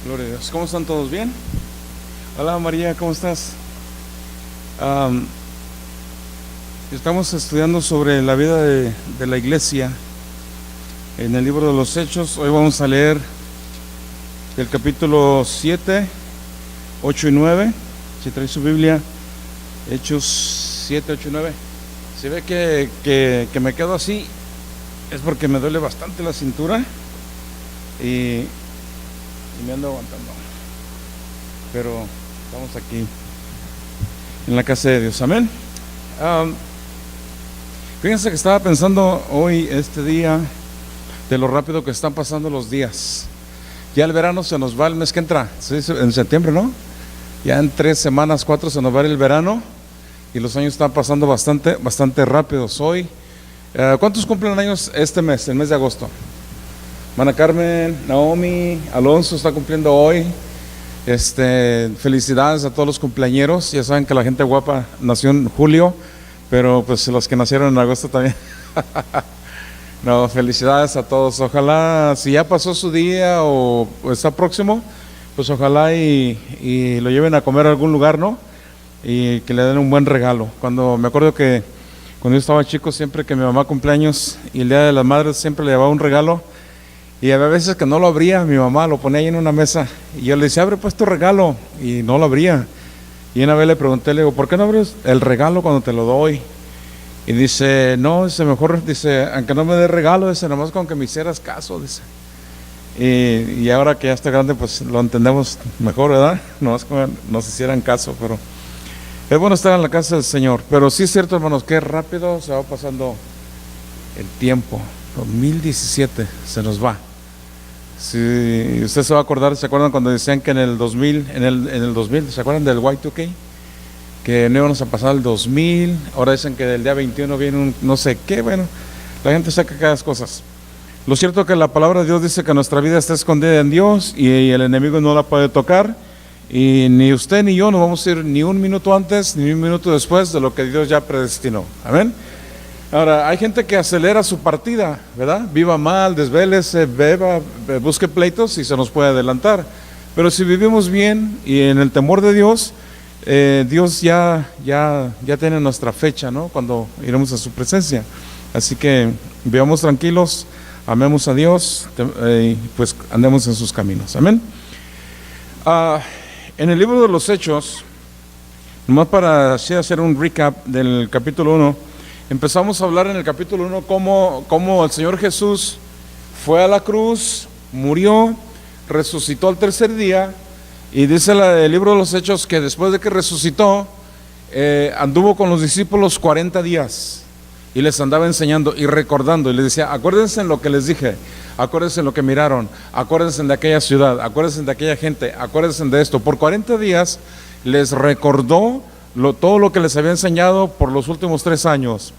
Gloria a Dios. ¿Cómo están todos? ¿Bien? Hola María, ¿cómo estás? Am, Estamos estudiando sobre la vida de la iglesia en el libro de los Hechos. Hoy vamos a leer el capítulo 7, 8 y 9. Si trae su Biblia, Hechos 7, 8 y 9. Si ve que me quedo así, es porque me duele bastante la cintura y me ando aguantando. Pero estamos aquí en la casa de Dios. Amén. Fíjense que estaba pensando hoy, este día, de lo rápido que están pasando los días. Ya el verano se nos va el mes que entra, ¿sí? En septiembre, ¿no? Ya en 3 semanas, 4 se nos va el verano y los años están pasando bastante rápidos. Hoy, ¿cuántos cumplen años este mes, el mes de agosto? Mana Carmen, Naomi, Alonso está cumpliendo hoy. Felicidades a todos los cumpleañeros. Ya saben que la gente guapa nació en julio, pero pues los que nacieron en agosto también. No, felicidades a todos. Ojalá, si ya pasó su día o está próximo, pues ojalá y lo lleven a comer a algún lugar, ¿no? Y que le den un buen regalo. Me acuerdo que cuando yo estaba chico, siempre que mi mamá cumpleaños y el Día de las Madres, siempre le llevaba un regalo. Y había veces que no lo abría, mi mamá lo ponía ahí en una mesa y yo le decía, abre pues tu regalo, y no lo abría. Y una vez le pregunté, le digo, ¿por qué no abres el regalo cuando te lo doy? Y dice, no, mejor, aunque no me dé regalo, nomás con que me hicieras caso, dice. Y ahora que ya está grande, pues lo entendemos mejor, ¿verdad? Nomás que nos hicieran caso, pero es bueno estar en la casa del Señor. Pero sí es cierto, hermanos, qué rápido se va pasando el tiempo. 2017 se nos va. Si usted se va a acordar, ¿se acuerdan cuando decían que en el 2000, en el 2000, ¿se acuerdan del Y2K? Que no íbamos a pasar el 2000, ahora dicen que del día 21 viene un no sé qué. Bueno, la gente saca cada cosas. Lo cierto es que la palabra de Dios dice que nuestra vida está escondida en Dios y el enemigo no la puede tocar, y ni usted ni yo nos vamos a ir ni un minuto antes ni un minuto después de lo que Dios ya predestinó. Amén. Ahora, hay gente que acelera su partida, ¿verdad? Viva mal, desvélese, beba, busque pleitos y se nos puede adelantar. Pero si vivimos bien y en el temor de Dios, Dios ya tiene nuestra fecha, ¿no? Cuando iremos a su presencia. Así que vivamos tranquilos, amemos a Dios, y pues andemos en sus caminos. Amén. En el libro de los Hechos, nomás para así hacer un recap del capítulo 1, empezamos a hablar en el capítulo 1 cómo el Señor Jesús fue a la cruz, murió, resucitó al tercer día, y dice el libro de los Hechos que después de que resucitó, anduvo con los discípulos 40 días y les andaba enseñando y recordando, y les decía, acuérdense en lo que les dije, acuérdense en lo que miraron, acuérdense de aquella ciudad, acuérdense de aquella gente, acuérdense de esto. Por 40 días les recordó todo lo que les había enseñado por los últimos 3 años.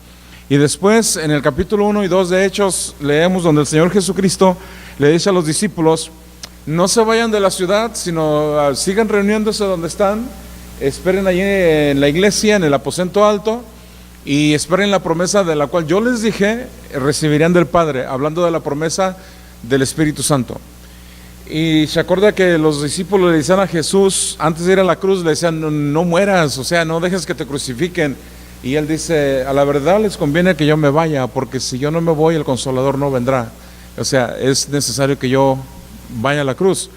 Y después en el capítulo 1 y 2 de Hechos leemos donde el Señor Jesucristo le dice a los discípulos, no se vayan de la ciudad, sino sigan reuniéndose donde están, esperen allí en la iglesia, en el aposento alto, y esperen la promesa de la cual yo les dije, recibirían del Padre, hablando de la promesa del Espíritu Santo. Y se acuerda que los discípulos le decían a Jesús, antes de ir a la cruz, le decían, no mueras, o sea, no dejes que te crucifiquen. Y él dice, a la verdad les conviene que yo me vaya, porque si yo no me voy, el Consolador no vendrá. O sea, es necesario que yo vaya a la cruz.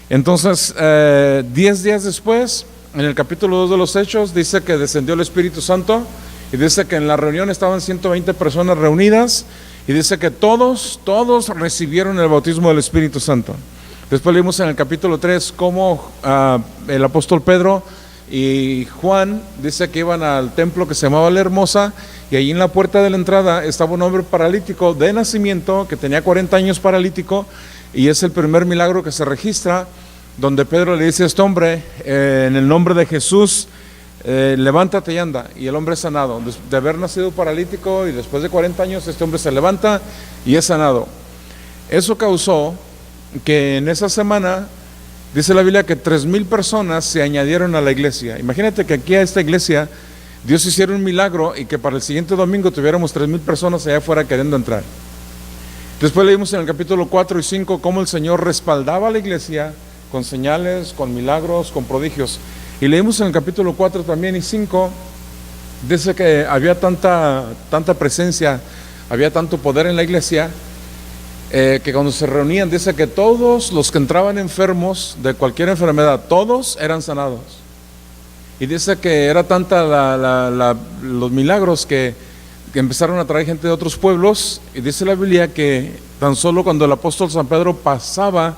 Entonces, 10 días después, en el capítulo 2 de los Hechos, dice que descendió el Espíritu Santo, y dice que en la reunión estaban 120 personas reunidas, y dice que todos recibieron el bautismo del Espíritu Santo. Después leímos en el capítulo 3 cómo el apóstol Pedro y Juan, dice que iban al templo que se llamaba La Hermosa, y allí en la puerta de la entrada estaba un hombre paralítico de nacimiento, que tenía 40 años paralítico, y es el primer milagro que se registra, donde Pedro le dice a este hombre, en el nombre de Jesús, levántate y anda, y el hombre es sanado. De haber nacido paralítico y después de 40 años, este hombre se levanta y es sanado. Eso causó que en esa semana, dice la Biblia, que 3,000 personas se añadieron a la iglesia. Imagínate que aquí a esta iglesia Dios hiciera un milagro y que para el siguiente domingo tuviéramos 3,000 personas allá afuera queriendo entrar. Después leímos en el capítulo 4 y 5 cómo el Señor respaldaba a la iglesia con señales, con milagros, con prodigios. Y leímos en el capítulo 4 también y 5, dice que había tanta presencia, había tanto poder en la iglesia, que cuando se reunían, dice que todos los que entraban enfermos de cualquier enfermedad, todos eran sanados. Y dice que era tanta los milagros que empezaron a traer gente de otros pueblos, y dice la Biblia que tan solo cuando el apóstol San Pedro pasaba,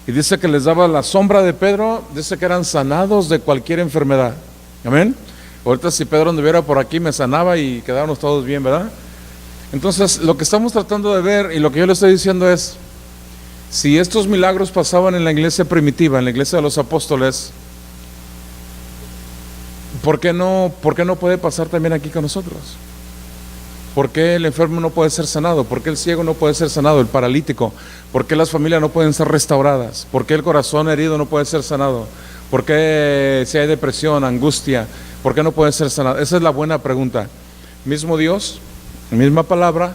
y dice que les daba la sombra de Pedro, dice que eran sanados de cualquier enfermedad. Amén. Ahorita si Pedro anduviera por aquí me sanaba y quedábamos todos bien, ¿verdad? Entonces lo que estamos tratando de ver y lo que yo le estoy diciendo es, si estos milagros pasaban en la iglesia primitiva, en la iglesia de los apóstoles, ¿por qué no puede pasar también aquí con nosotros? ¿Por qué el enfermo no puede ser sanado? ¿Por qué el ciego no puede ser sanado? El paralítico. ¿Por qué las familias no pueden ser restauradas? ¿Por qué el corazón herido no puede ser sanado? ¿Por qué si hay depresión, angustia, por qué no puede ser sanado? Esa es la buena pregunta. Mismo Dios, misma palabra,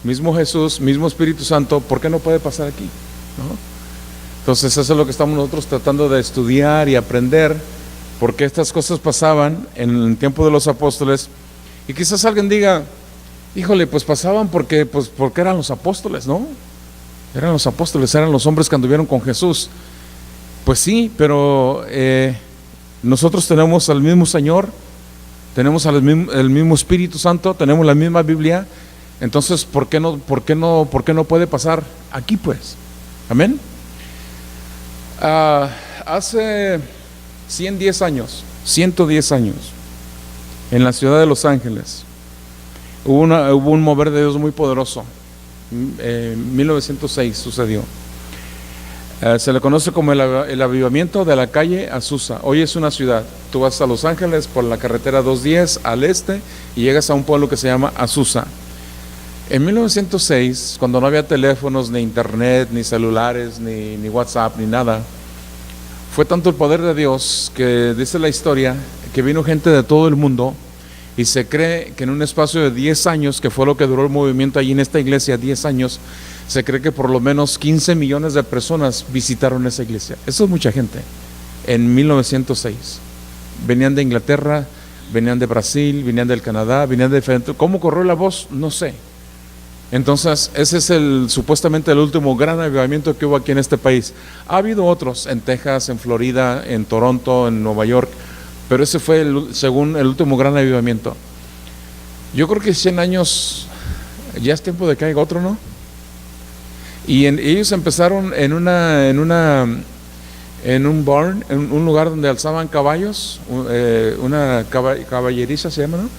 mismo Jesús, mismo Espíritu Santo, ¿por qué no puede pasar aquí? ¿No? Entonces eso es lo que estamos nosotros tratando de estudiar y aprender, por qué estas cosas pasaban en el tiempo de los apóstoles. Y quizás alguien diga, híjole, pues pasaban porque eran los apóstoles, ¿no? Eran los apóstoles, eran los hombres que anduvieron con Jesús. Pues sí, pero nosotros tenemos al mismo Señor, tenemos el mismo Espíritu Santo, tenemos la misma Biblia. Entonces, ¿por qué no puede pasar aquí, pues? Amén. Hace 110 años, en la ciudad de Los Ángeles, hubo un mover de Dios muy poderoso. En 1906 sucedió. Se le conoce como el avivamiento de la calle Azusa. Hoy es una ciudad. Tú vas a Los Ángeles por la carretera 210 al este y llegas a un pueblo que se llama Azusa. En 1906, cuando no había teléfonos, ni internet, ni celulares, ni WhatsApp, ni nada, fue tanto el poder de Dios que dice la historia que vino gente de todo el mundo. Y se cree que en un espacio de 10 años, que fue lo que duró el movimiento allí en esta iglesia, 10 años, se cree que por lo menos 15 millones de personas visitaron esa iglesia. Eso es mucha gente. En 1906. Venían de Inglaterra, venían de Brasil, venían del Canadá, venían de diferentes. ¿Cómo corrió la voz? No sé. Entonces, ese es supuestamente el último gran avivamiento que hubo aquí en este país. Ha habido otros en Texas, en Florida, en Toronto, en Nueva York, pero ese fue según el último gran avivamiento. Yo creo que 100 años ya es tiempo de que haya otro, ¿no? Y ellos empezaron en un barn, en un lugar donde alzaban caballos, una caballeriza se llama, ¿no?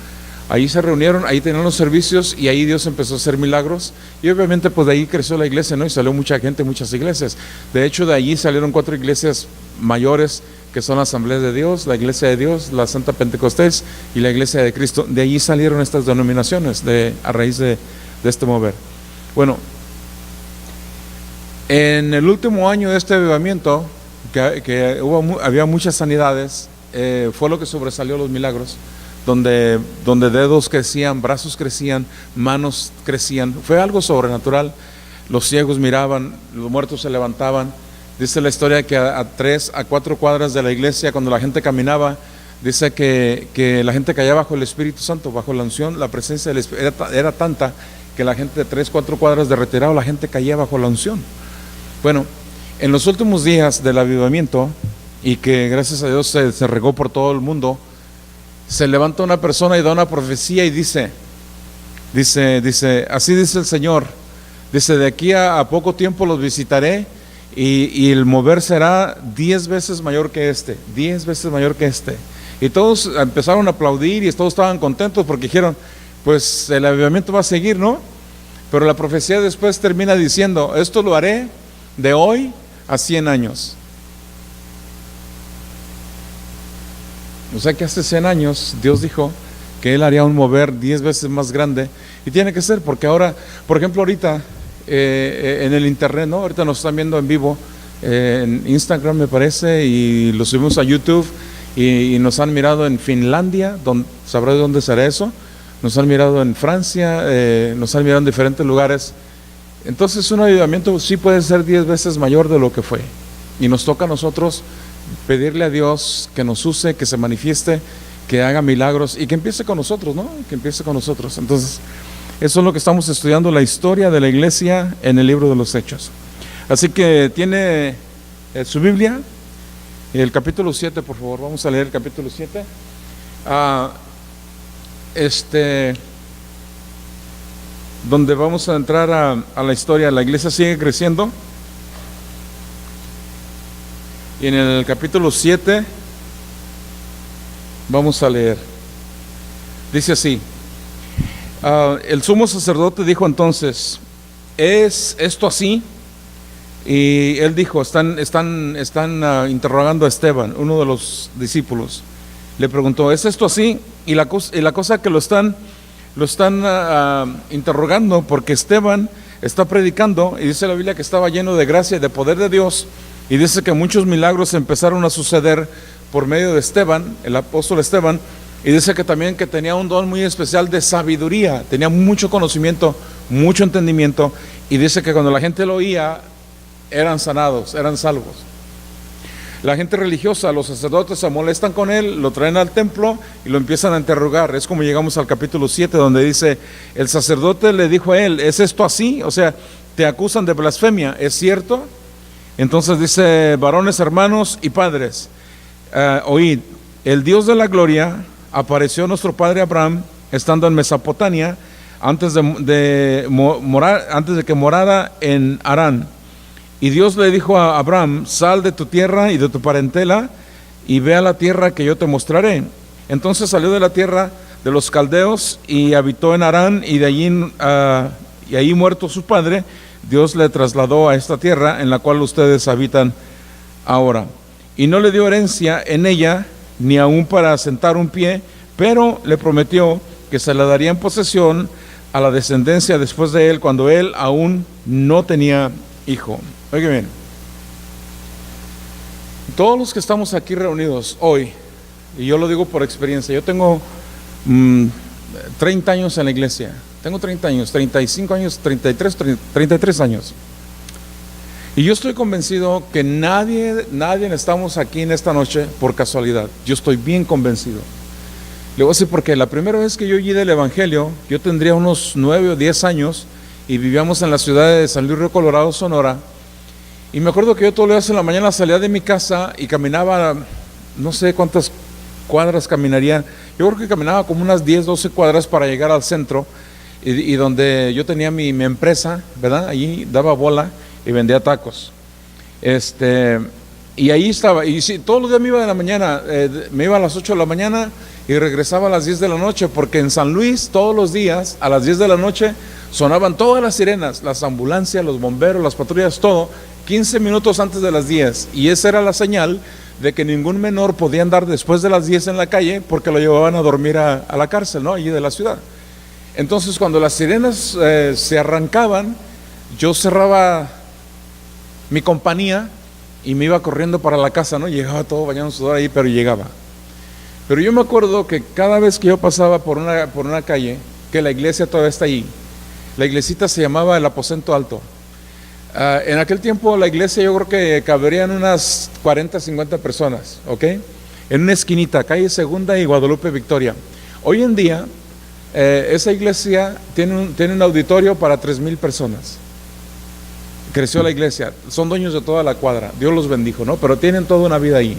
Ahí se reunieron, ahí tenían los servicios y ahí Dios empezó a hacer milagros. Y obviamente pues de ahí creció la iglesia, ¿no? Y salió mucha gente, muchas iglesias. De hecho de allí salieron 4 iglesias mayores, que son la Asamblea de Dios, la Iglesia de Dios, la Santa Pentecostés y la Iglesia de Cristo. De allí salieron estas denominaciones a raíz de este mover. Bueno, en el último año de este avivamiento, que había muchas sanidades, fue lo que sobresalió los milagros, donde dedos crecían, brazos crecían, manos crecían. Fue algo sobrenatural. Los ciegos miraban, los muertos se levantaban. Dice la historia que a 3 a 4 cuadras de la iglesia, cuando la gente caminaba, dice que la gente caía bajo el Espíritu Santo, bajo la unción. La presencia del Espíritu era tanta que la gente de 3 a 4 cuadras de retirado, la gente caía bajo la unción. Bueno, en los últimos días del avivamiento, y que gracias a Dios se regó por todo el mundo, se levanta una persona y da una profecía y dice, así dice el Señor, dice, de aquí a poco tiempo los visitaré, y el mover será 10 veces mayor que 10 veces mayor que este. Y todos empezaron a aplaudir y todos estaban contentos porque dijeron, pues el avivamiento va a seguir, ¿no? Pero la profecía después termina diciendo, esto lo haré de hoy a 100 años. O sea que hace 100 años Dios dijo que Él haría un mover 10 veces más grande. Y tiene que ser, porque ahora, por ejemplo, ahorita en el internet, ¿no? Ahorita nos están viendo en vivo en Instagram, me parece, y lo subimos a YouTube, y nos han mirado en Finlandia, ¿sabrá de dónde será eso? Nos han mirado en Francia, nos han mirado en diferentes lugares. Entonces un avivamiento sí puede ser 10 veces mayor de lo que fue. Y nos toca a nosotros pedirle a Dios que nos use, que se manifieste, que haga milagros y que empiece con nosotros, ¿no? Que empiece con nosotros. Entonces, eso es lo que estamos estudiando, la historia de la iglesia en el libro de los Hechos. Así que tiene su Biblia, el capítulo 7, por favor, vamos a leer el capítulo 7. Donde vamos a entrar a la historia. La iglesia sigue creciendo. Y en el capítulo 7 vamos a leer. Dice así: el sumo sacerdote dijo entonces: ¿es esto así? Y él dijo, están interrogando a Esteban, uno de los discípulos. Le preguntó, ¿es esto así? Y la cosa que lo están interrogando, porque Esteban está predicando, y dice la Biblia que estaba lleno de gracia y de poder de Dios, y dice que muchos milagros empezaron a suceder por medio de Esteban, el apóstol Esteban, y dice que también que tenía un don muy especial de sabiduría, tenía mucho conocimiento, mucho entendimiento, y dice que cuando la gente lo oía, eran sanados, eran salvos. La gente religiosa, los sacerdotes se molestan con él, lo traen al templo y lo empiezan a interrogar. Es como llegamos al capítulo 7, donde dice, el sacerdote le dijo a él, ¿es esto así? O sea, te acusan de blasfemia, ¿es cierto? Entonces dice, varones, hermanos y padres, oíd, el Dios de la gloria apareció a nuestro padre Abraham estando en Mesopotamia, antes de que morara en Harán. Y Dios le dijo a Abraham, sal de tu tierra y de tu parentela y ve a la tierra que yo te mostraré. Entonces salió de la tierra de los caldeos y habitó en Harán, y de allí muerto su padre, Dios le trasladó a esta tierra en la cual ustedes habitan ahora. Y no le dio herencia en ella, ni aún para sentar un pie, pero le prometió que se la daría en posesión a la descendencia después de él, cuando él aún no tenía hijo. Oigan bien, todos los que estamos aquí reunidos hoy, y yo lo digo por experiencia, yo tengo 30 años en la iglesia, tengo 30 años, 35 años, 33 años, y yo estoy convencido que nadie estamos aquí en esta noche por casualidad. Yo estoy bien convencido. Le voy a decir porque la primera vez que yo oí del evangelio, yo tendría unos 9 o 10 años, y vivíamos en la ciudad de San Luis Río Colorado, Sonora. Y me acuerdo que yo todos los días en la mañana salía de mi casa y caminaba, no sé cuántas cuadras caminaría, yo creo que caminaba como unas 10, 12 cuadras para llegar al centro, y donde yo tenía mi empresa, ¿verdad? Allí daba bola y vendía tacos. Y ahí estaba, y sí, todos los días me iba de la mañana, me iba a las 8 de la mañana y regresaba a las 10 de la noche, porque en San Luis todos los días a las 10 de la noche sonaban todas las sirenas, las ambulancias, los bomberos, las patrullas, todo, 15 minutos antes de las 10, y esa era la señal de que ningún menor podía andar después de las 10 en la calle, porque lo llevaban a dormir a la cárcel, ¿no? Allí de la ciudad. Entonces cuando las sirenas se arrancaban, yo cerraba mi compañía y me iba corriendo para la casa, ¿no? Llegaba todo bañado en sudor ahí, pero llegaba. Pero yo me acuerdo que cada vez que yo pasaba por una calle, que la iglesia todavía está ahí, la iglesita se llamaba el Aposento Alto. En aquel tiempo la iglesia yo creo que caberían unas 40, 50 personas, ¿ok? En una esquinita, calle Segunda y Guadalupe Victoria. Hoy en día, esa iglesia tiene un auditorio para 3,000 personas. Creció la iglesia, son dueños de toda la cuadra, Dios los bendijo, ¿no? Pero tienen toda una vida ahí.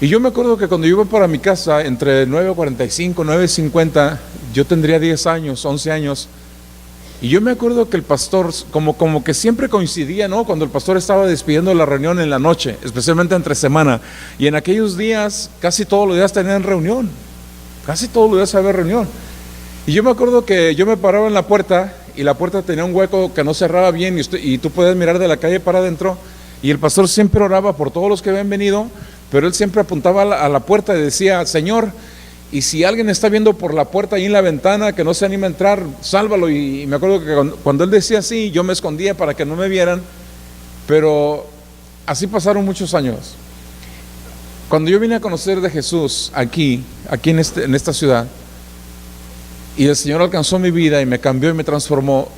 Y yo me acuerdo que cuando yo iba para mi casa, entre 9:45, 9:50, yo tendría 10 años, 11 años, y yo me acuerdo que el pastor, como que siempre coincidía, ¿no? Cuando el pastor estaba despidiendo la reunión en la noche, especialmente entre semana, y en aquellos días, casi todos los días tenían reunión, casi todos los días había reunión. Y yo me acuerdo que yo me paraba en la puerta, y la puerta tenía un hueco que no cerraba bien, y tú puedes mirar de la calle para adentro, y el pastor siempre oraba por todos los que habían venido, pero él siempre apuntaba a la puerta y decía, Señor, y si alguien está viendo por la puerta ahí en la ventana que no se anima a entrar, sálvalo. Y me acuerdo que cuando él decía así, yo me escondía para que no me vieran, pero así pasaron muchos años. Cuando yo vine a conocer de Jesús aquí en esta ciudad, y el Señor alcanzó mi vida y me cambió y me transformó,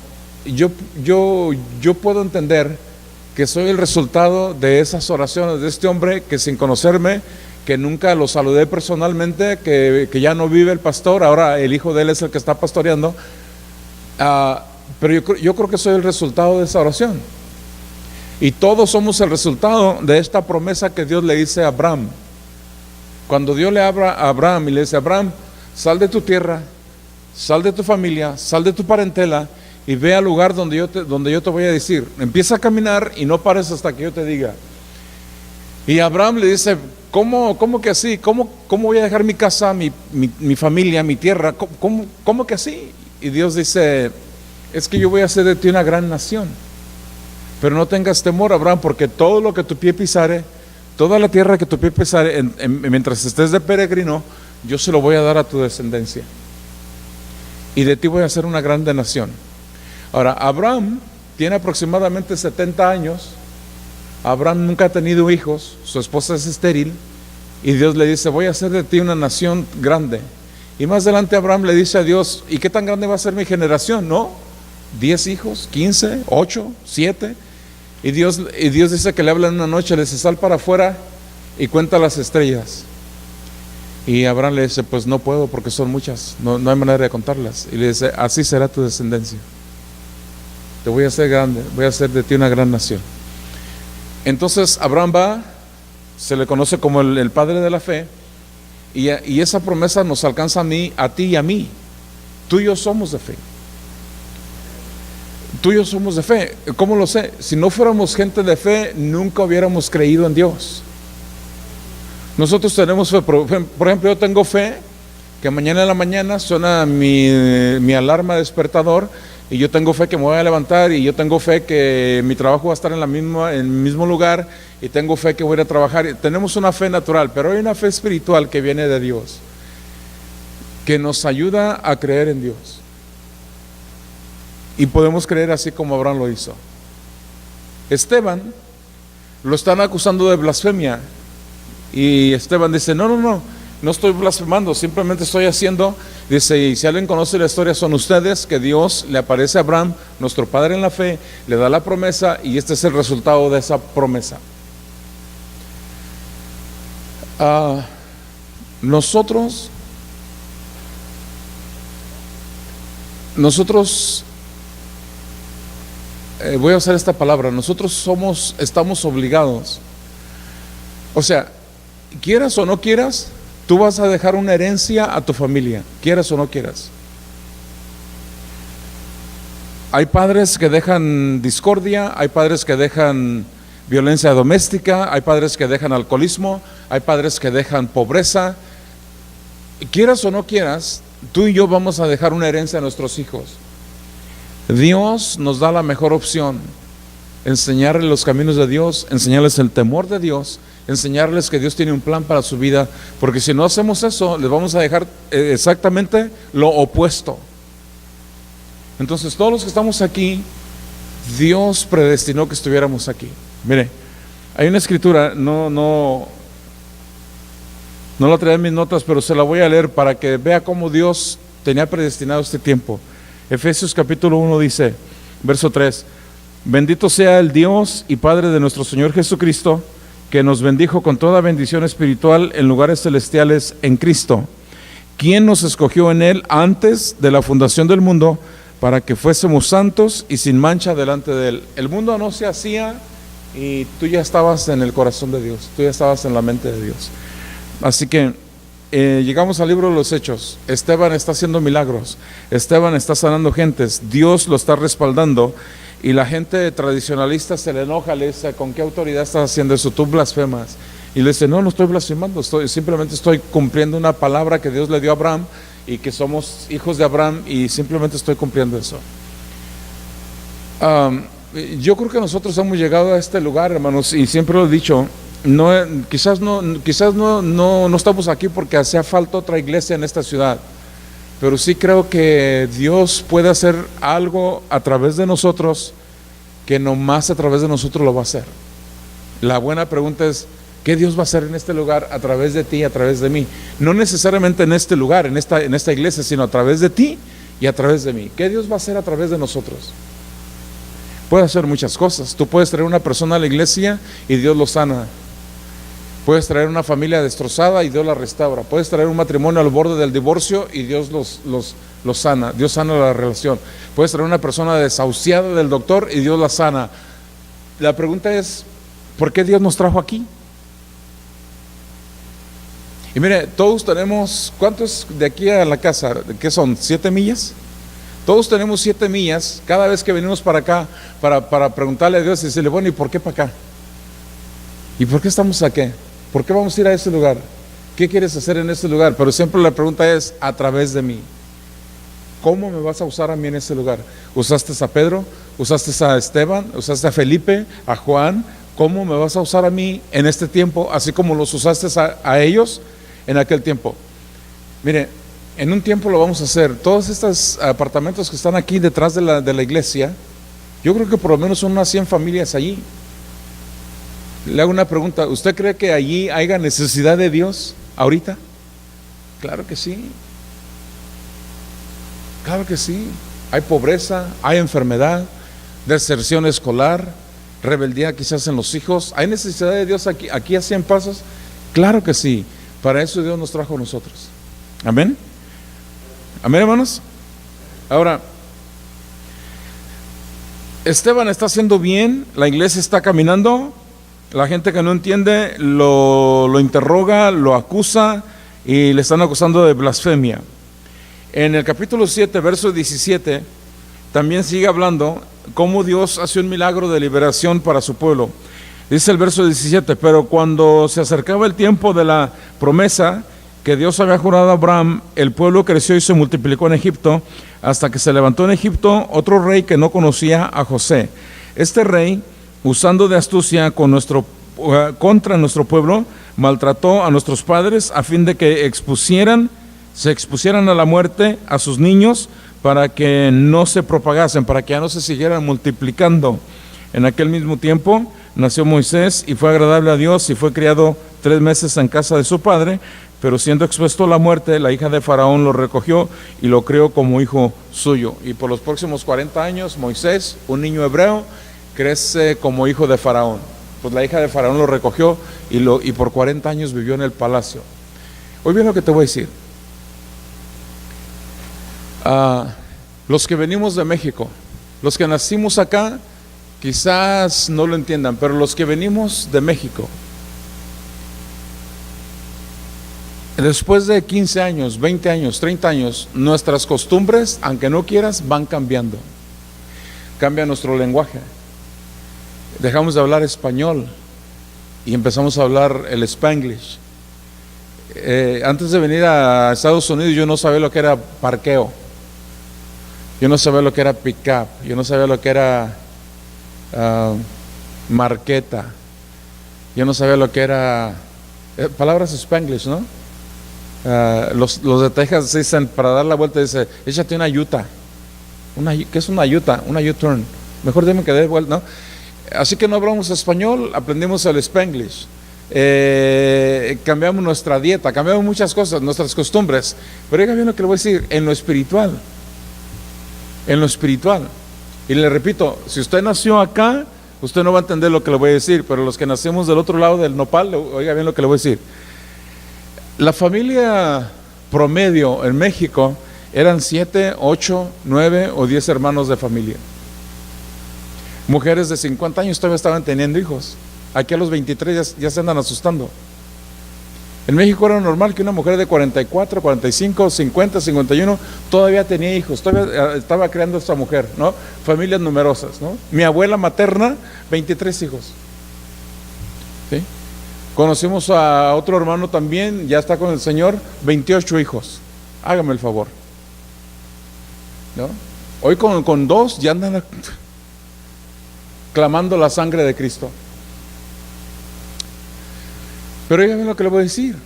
yo puedo entender que soy el resultado de esas oraciones de este hombre que sin conocerme, que nunca lo saludé personalmente, que ya no vive el pastor, ahora el hijo de él es el que está pastoreando, pero yo creo que soy el resultado de esa oración. Y todos somos el resultado de esta promesa que Dios le dice a Abraham. Cuando Dios le habla a Abraham y le dice: Abraham, sal de tu tierra, sal de tu familia, sal de tu parentela y ve al lugar donde yo te voy a decir. Empieza a caminar y no pares hasta que yo te diga. Y Abraham le dice: ¿Cómo que así? ¿Cómo voy a dejar mi casa, mi familia, mi tierra? ¿Cómo que así? Y Dios dice: es que yo voy a hacer de ti una gran nación. Pero no tengas temor, Abraham, porque todo lo que tu pie pisare, toda la tierra que tu pie pisare, mientras estés de peregrino, yo se lo voy a dar a tu descendencia. Y de ti voy a hacer una grande nación. Ahora, Abraham tiene aproximadamente 70 años. Abraham nunca ha tenido hijos, su esposa es estéril, y Dios le dice: voy a hacer de ti una nación grande. Y más adelante Abraham le dice a Dios: ¿y qué tan grande va a ser mi generación? ¿No? 10 hijos, 15, 8, 7. Y Dios dice que le habla en una noche, le dice: sal para afuera y cuenta las estrellas. Y Abraham le dice: pues no puedo porque son muchas, no hay manera de contarlas. Y le dice: así será tu descendencia. Te voy a hacer grande, voy a hacer de ti una gran nación. Entonces Abraham va, se le conoce como el padre de la fe, y esa promesa nos alcanza a ti y a mí. Tú y yo somos de fe. Tú y yo somos de fe. ¿Cómo lo sé? Si no fuéramos gente de fe, nunca hubiéramos creído en Dios. Nosotros tenemos fe. Por ejemplo, yo tengo fe que mañana en la mañana suena mi alarma despertador, y yo tengo fe que me voy a levantar, y yo tengo fe que mi trabajo va a estar en el mismo lugar, y tengo fe que voy a ir a trabajar. Tenemos una fe natural, pero hay una fe espiritual que viene de Dios, que nos ayuda a creer en Dios. Y podemos creer así como Abraham lo hizo. Esteban lo están acusando de blasfemia, y Esteban dice: no estoy blasfemando, simplemente estoy haciendo. Dice: y si alguien conoce la historia, son ustedes, que Dios le aparece a Abraham, nuestro padre en la fe, le da la promesa, y este es el resultado de esa promesa. Nosotros voy a usar esta palabra, nosotros estamos obligados. O sea, quieras o no quieras, tú vas a dejar una herencia a tu familia, quieras o no quieras. Hay padres que dejan discordia, hay padres que dejan violencia doméstica, hay padres que dejan alcoholismo, hay padres que dejan pobreza. Quieras o no quieras, tú y yo vamos a dejar una herencia a nuestros hijos. Dios nos da la mejor opción: enseñarles los caminos de Dios, enseñarles el temor de Dios, enseñarles que Dios tiene un plan para su vida, porque si no hacemos eso, les vamos a dejar exactamente lo opuesto. Entonces, todos los que estamos aquí, Dios predestinó que estuviéramos aquí. Mire, hay una escritura, no la traía en mis notas, pero se la voy a leer para que vea cómo Dios tenía predestinado este tiempo. Efesios capítulo 1 dice, verso 3: bendito sea el Dios y Padre de nuestro Señor Jesucristo, que nos bendijo con toda bendición espiritual en lugares celestiales en Cristo, quien nos escogió en Él antes de la fundación del mundo, para que fuésemos santos y sin mancha delante de Él. El mundo no se hacía y tú ya estabas en el corazón de Dios, tú ya estabas en la mente de Dios. Así que llegamos al libro de los Hechos. Esteban está haciendo milagros, Esteban está sanando gentes, Dios lo está respaldando, y la gente tradicionalista se le enoja, le dice: ¿con qué autoridad estás haciendo eso? Tú blasfemas. Y le dice: no estoy blasfemando, simplemente estoy cumpliendo una palabra que Dios le dio a Abraham, y que somos hijos de Abraham, y simplemente estoy cumpliendo eso. Yo creo que nosotros hemos llegado a este lugar, hermanos, y siempre lo he dicho. Quizás no estamos aquí porque hacía falta otra iglesia en esta ciudad, pero sí creo que Dios puede hacer algo a través de nosotros, que nomás a través de nosotros lo va a hacer. La buena pregunta es: ¿qué Dios va a hacer en este lugar a través de ti y a través de mí? No necesariamente en este lugar, en esta iglesia, sino a través de ti y a través de mí. ¿Qué Dios va a hacer a través de nosotros? Puede hacer muchas cosas. Tú puedes traer una persona a la iglesia y Dios lo sana. Puedes traer una familia destrozada y Dios la restaura. Puedes traer un matrimonio al borde del divorcio y Dios los sana. Dios sana la relación. Puedes traer una persona desahuciada del doctor y Dios la sana. La pregunta es, ¿por qué Dios nos trajo aquí? Y mire, todos tenemos, ¿cuántos de aquí a la casa? ¿Qué son? ¿7 millas? Todos tenemos 7 millas cada vez que venimos para acá para preguntarle a Dios y decirle, bueno, ¿y por qué para acá? ¿Y por qué estamos aquí? ¿Por qué vamos a ir a ese lugar? ¿Qué quieres hacer en ese lugar? Pero siempre la pregunta es, a través de mí. ¿Cómo me vas a usar a mí en ese lugar? ¿Usaste a Pedro? ¿Usaste a Esteban? ¿Usaste a Felipe? ¿A Juan? ¿Cómo me vas a usar a mí en este tiempo? Así como los usaste a ellos en aquel tiempo. Mire, en un tiempo lo vamos a hacer. Todos estos apartamentos que están aquí detrás de la iglesia, yo creo que por lo menos son unas 100 familias allí. Le hago una pregunta, ¿usted cree que allí haya necesidad de Dios ahorita? Claro que sí. Claro que sí. Hay pobreza, hay enfermedad, deserción escolar, rebeldía quizás en los hijos. ¿Hay necesidad de Dios aquí a 100 pasos? Claro que sí. Para eso Dios nos trajo a nosotros. Amén. Amén, hermanos. Ahora, Esteban está haciendo bien, la iglesia está caminando, la gente que no entiende lo interroga, lo acusa y le están acusando de blasfemia. En el capítulo 7, verso 17, también sigue hablando cómo Dios hace un milagro de liberación para su pueblo. Dice el verso 17, pero cuando se acercaba el tiempo de la promesa que Dios había jurado a Abraham, el pueblo creció y se multiplicó en Egipto, hasta que se levantó en Egipto otro rey que no conocía a José. Este rey, usando de astucia contra nuestro pueblo, maltrató a nuestros padres a fin de que se expusieran a la muerte a sus niños, para que no se propagasen, para que ya no se siguieran multiplicando. En aquel mismo tiempo nació Moisés y fue agradable a Dios y fue criado 3 meses en casa de su padre, pero siendo expuesto a la muerte, la hija de Faraón lo recogió y lo crió como hijo suyo. Y por los próximos 40 años, Moisés, un niño hebreo, crece como hijo de Faraón. Pues la hija de Faraón lo recogió y por 40 años vivió en el palacio. Hoy bien lo que te voy a decir. Los que venimos de México, los que nacimos acá, quizás no lo entiendan, pero los que venimos de México, después de 15 años, 20 años, 30 años, nuestras costumbres, aunque no quieras, van cambiando. Cambia nuestro lenguaje. Dejamos de hablar español y empezamos a hablar el Spanglish. Antes de venir a Estados Unidos yo no sabía lo que era parqueo. Yo no sabía lo que era pick-up. Yo no sabía lo que era marqueta. Yo no sabía lo que era palabras Spanglish, ¿no? Los de Texas dicen, para dar la vuelta, dice, échate una yuta. ¿Qué es una yuta? Una U-turn. Mejor dime que dé vuelta, ¿no? Así que no hablamos español, aprendimos el Spanglish. Cambiamos nuestra dieta, cambiamos muchas cosas, nuestras costumbres. Pero oiga bien lo que le voy a decir, en lo espiritual. En lo espiritual. Y le repito, si usted nació acá, usted no va a entender lo que le voy a decir, pero los que nacimos del otro lado del nopal, oiga bien lo que le voy a decir. La familia promedio en México eran 7, 8, 9 o 10 hermanos de familia. Mujeres de 50 años todavía estaban teniendo hijos. Aquí a los 23 ya se andan asustando. En México era normal que una mujer de 44, 45, 50, 51 todavía tenía hijos, todavía estaba creando esta mujer, ¿no? Familias numerosas, ¿no? Mi abuela materna, 23 hijos. ¿Sí? Conocimos a otro hermano también, ya está con el Señor, 28 hijos. Hágame el favor, ¿no? Hoy con 2 ya andan clamando la sangre de Cristo. Pero oigan lo que le voy a decir.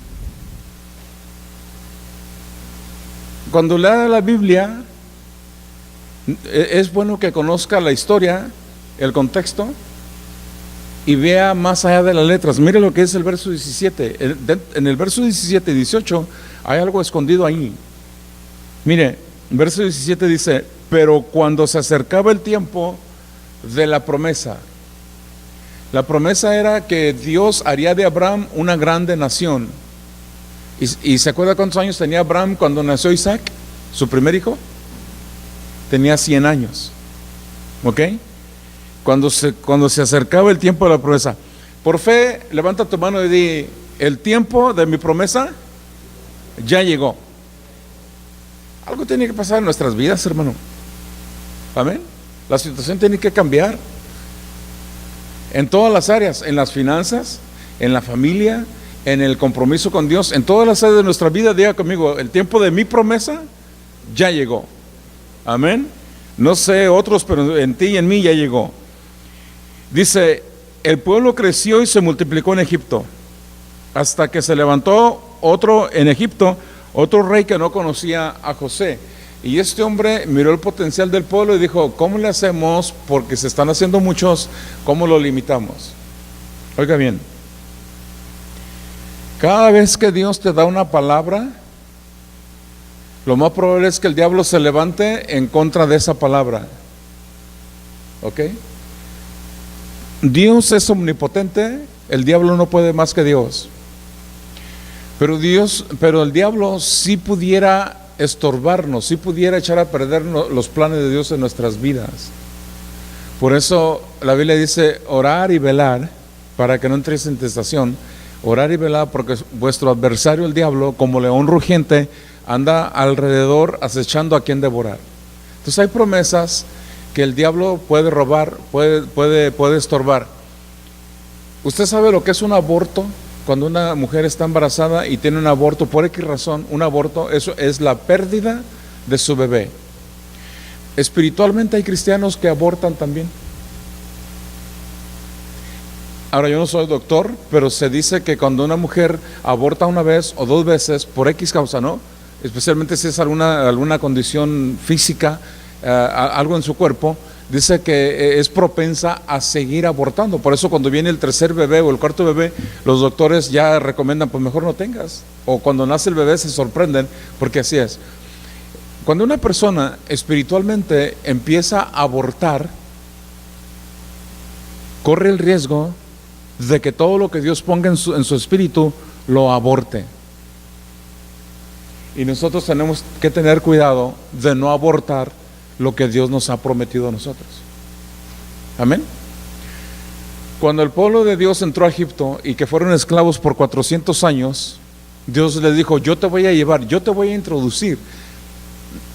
Cuando lea la Biblia, es bueno que conozca la historia, el contexto, y vea más allá de las letras. Mire lo que es el verso 17. En el verso 17 y 18 hay algo escondido ahí. Mire, verso 17 dice, pero cuando se acercaba el tiempo de la promesa. La promesa era que Dios haría de Abraham una grande nación. ¿Y se acuerda cuántos años tenía Abraham cuando nació Isaac, su primer hijo? Tenía 100 años. ¿Ok? Cuando se acercaba el tiempo de la promesa. Por fe, levanta tu mano y di: el tiempo de mi promesa ya llegó. Algo tiene que pasar en nuestras vidas, hermano. Amén. La situación tiene que cambiar en todas las áreas, en las finanzas, en la familia, en el compromiso con Dios, en todas las áreas de nuestra vida. Diga conmigo: el tiempo de mi promesa ya llegó. Amén. No sé otros, pero en ti y en mí ya llegó. Dice: el pueblo creció y se multiplicó en Egipto, hasta que se levantó otro en Egipto, otro rey que no conocía a José. Y este hombre miró el potencial del pueblo y dijo: ¿cómo le hacemos? Porque se están haciendo muchos, ¿cómo lo limitamos? Oiga bien, cada vez que Dios te da una palabra, lo más probable es que el diablo se levante en contra de esa palabra. ¿Ok? Dios es omnipotente, el diablo no puede más que Dios. Pero el diablo sí pudiera estorbarnos, sí pudiera echar a perder los planes de Dios en nuestras vidas. Por eso la Biblia dice: orar y velar para que no entréis en tentación. Orar y velar porque vuestro adversario el diablo, como león rugiente, anda alrededor acechando a quien devorar. Entonces hay promesas que el diablo puede robar, puede estorbar. ¿Usted sabe lo que es un aborto? Cuando una mujer está embarazada y tiene un aborto, por X razón, un aborto, eso es la pérdida de su bebé. Espiritualmente hay cristianos que abortan también. Ahora, yo no soy doctor, pero se dice que cuando una mujer aborta una vez o dos veces, por X causa, ¿no? Especialmente si es alguna condición física, algo en su cuerpo, dice que es propensa a seguir abortando. Por eso cuando viene el tercer bebé o el cuarto bebé, los doctores ya recomiendan: pues mejor no tengas. O cuando nace el bebé se sorprenden, porque así es. Cuando una persona espiritualmente empieza a abortar, corre el riesgo de que todo lo que Dios ponga en su espíritu lo aborte. Y nosotros tenemos que tener cuidado de no abortar lo que Dios nos ha prometido a nosotros. Amén. Cuando el pueblo de Dios entró a Egipto y que fueron esclavos por 400 años, Dios les dijo: yo te voy a llevar, yo te voy a introducir.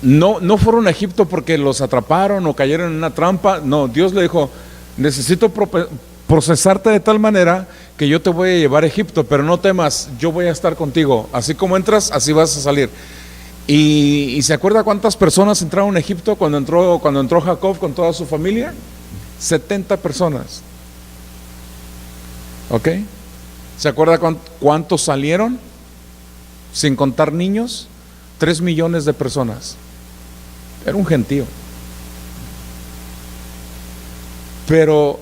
No fueron a Egipto porque los atraparon o cayeron en una trampa. No, Dios le dijo: necesito procesarte de tal manera que yo te voy a llevar a Egipto, pero no temas, yo voy a estar contigo. Así como entras, así vas a salir. ¿Y se acuerda cuántas personas entraron a Egipto cuando entró Jacob con toda su familia? 70 personas. ¿Ok? ¿Se acuerda cuántos salieron? Sin contar niños, 3 millones de personas. Era un gentío. Pero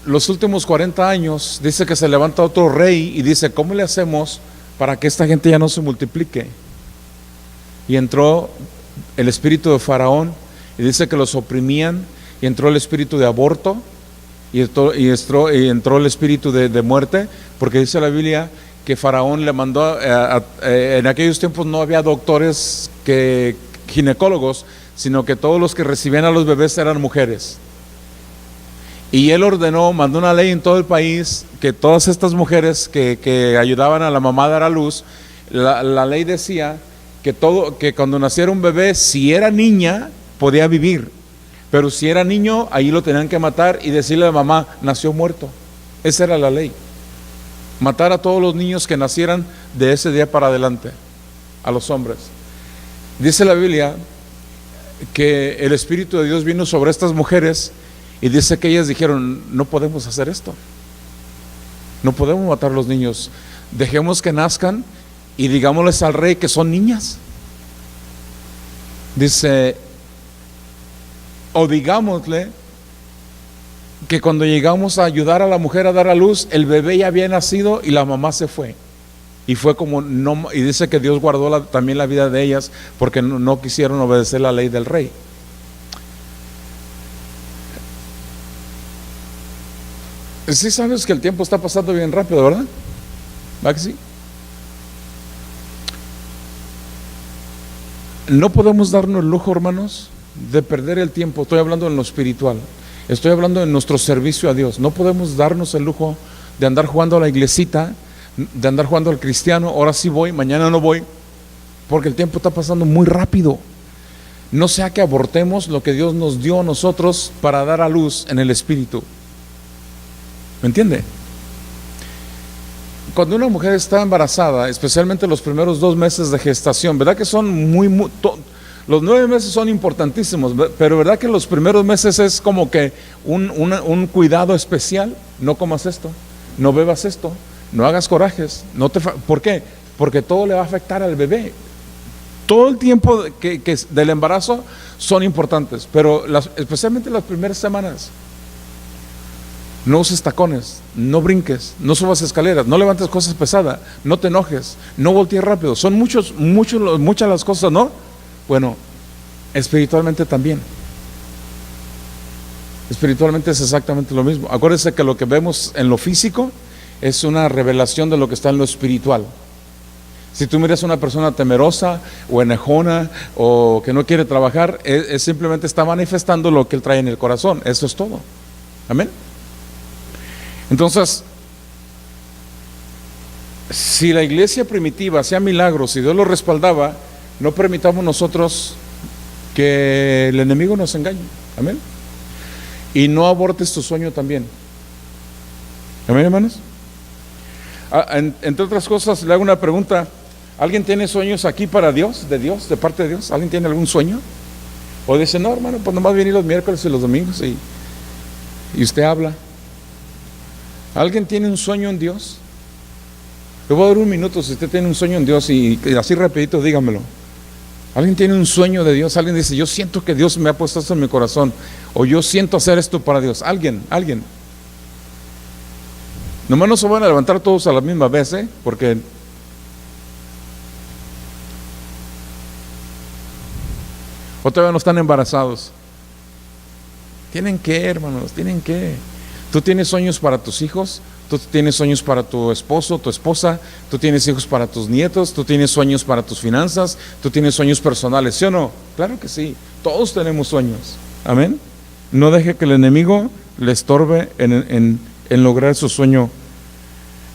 los últimos 40 años dice que se levanta otro rey y dice: ¿cómo le hacemos para que esta gente ya no se multiplique? Y entró el espíritu de Faraón y dice que los oprimían, y entró el espíritu de aborto y entró el espíritu de muerte, porque dice la Biblia que Faraón le mandó en aquellos tiempos no había doctores ginecólogos, sino que todos los que recibían a los bebés eran mujeres. Y él mandó una ley en todo el país que todas estas mujeres que ayudaban a la mamá a dar a luz, la ley decía que cuando naciera un bebé, si era niña, podía vivir, pero si era niño, ahí lo tenían que matar y decirle a la mamá: nació muerto. Esa era la ley. Matar a todos los niños que nacieran de ese día para adelante, a los hombres. Dice la Biblia que el Espíritu de Dios vino sobre estas mujeres y dice que ellas dijeron: no podemos hacer esto, no podemos matar a los niños, dejemos que nazcan y digámosles al rey que son niñas. Dice: o digámosle que cuando llegamos a ayudar a la mujer a dar a luz, el bebé ya había nacido y la mamá se fue. Y fue como no, y dice que Dios guardó también la vida de ellas porque no quisieron obedecer la ley del rey. Sí sabes que el tiempo está pasando bien rápido, ¿verdad? ¿Va que sí? No podemos darnos el lujo, hermanos, de perder el tiempo. Estoy hablando en lo espiritual, estoy hablando en nuestro servicio a Dios. No podemos darnos el lujo de andar jugando a la iglesita, de andar jugando al cristiano. Ahora sí voy, mañana no voy, porque el tiempo está pasando muy rápido. No sea que abortemos lo que Dios nos dio a nosotros para dar a luz en el espíritu. ¿Me entiende? Cuando una mujer está embarazada, especialmente los primeros 2 meses de gestación, ¿verdad que son los 9 meses son importantísimos, pero ¿verdad que los primeros meses es como que un cuidado especial? No comas esto, no bebas esto, no hagas corajes, ¿por qué? Porque todo le va a afectar al bebé. Todo el tiempo que del embarazo son importantes, pero especialmente las primeras semanas. No uses tacones, no brinques, no subas escaleras, no levantes cosas pesadas, no te enojes, no voltees rápido. Son muchas las cosas, ¿no? Bueno, espiritualmente también. Espiritualmente es exactamente lo mismo. Acuérdense que lo que vemos en lo físico es una revelación de lo que está en lo espiritual. Si tú miras a una persona temerosa o enojona o que no quiere trabajar, simplemente está manifestando lo que él trae en el corazón. Eso es todo. Amén. Entonces, si la iglesia primitiva hacía milagros, si Dios lo respaldaba, no permitamos nosotros que el enemigo nos engañe. Amén. Y no abortes tu sueño también. Amén, hermanos. Entre otras cosas, le hago una pregunta. ¿Alguien tiene sueños aquí para Dios, de parte de Dios? ¿Alguien tiene algún sueño? O dice, no, hermano, pues nomás venir los miércoles y los domingos y usted habla. ¿Alguien tiene un sueño en Dios? Le voy a dar 1 minuto si usted tiene un sueño en Dios y así rapidito dígamelo. ¿Alguien tiene un sueño de Dios? Alguien dice, yo siento que Dios me ha puesto esto en mi corazón, o yo siento hacer esto para Dios. Alguien. Nomás no se van a levantar todos a la misma vez, porque o todavía no están embarazados. Tienen que, hermanos, tienen que. Tú tienes sueños para tus hijos, tú tienes sueños para tu esposo, tu esposa, tú tienes hijos para tus nietos, tú tienes sueños para tus finanzas, tú tienes sueños personales, ¿sí o no? Claro que sí, todos tenemos sueños. Amén. No deje que el enemigo le estorbe en lograr su sueño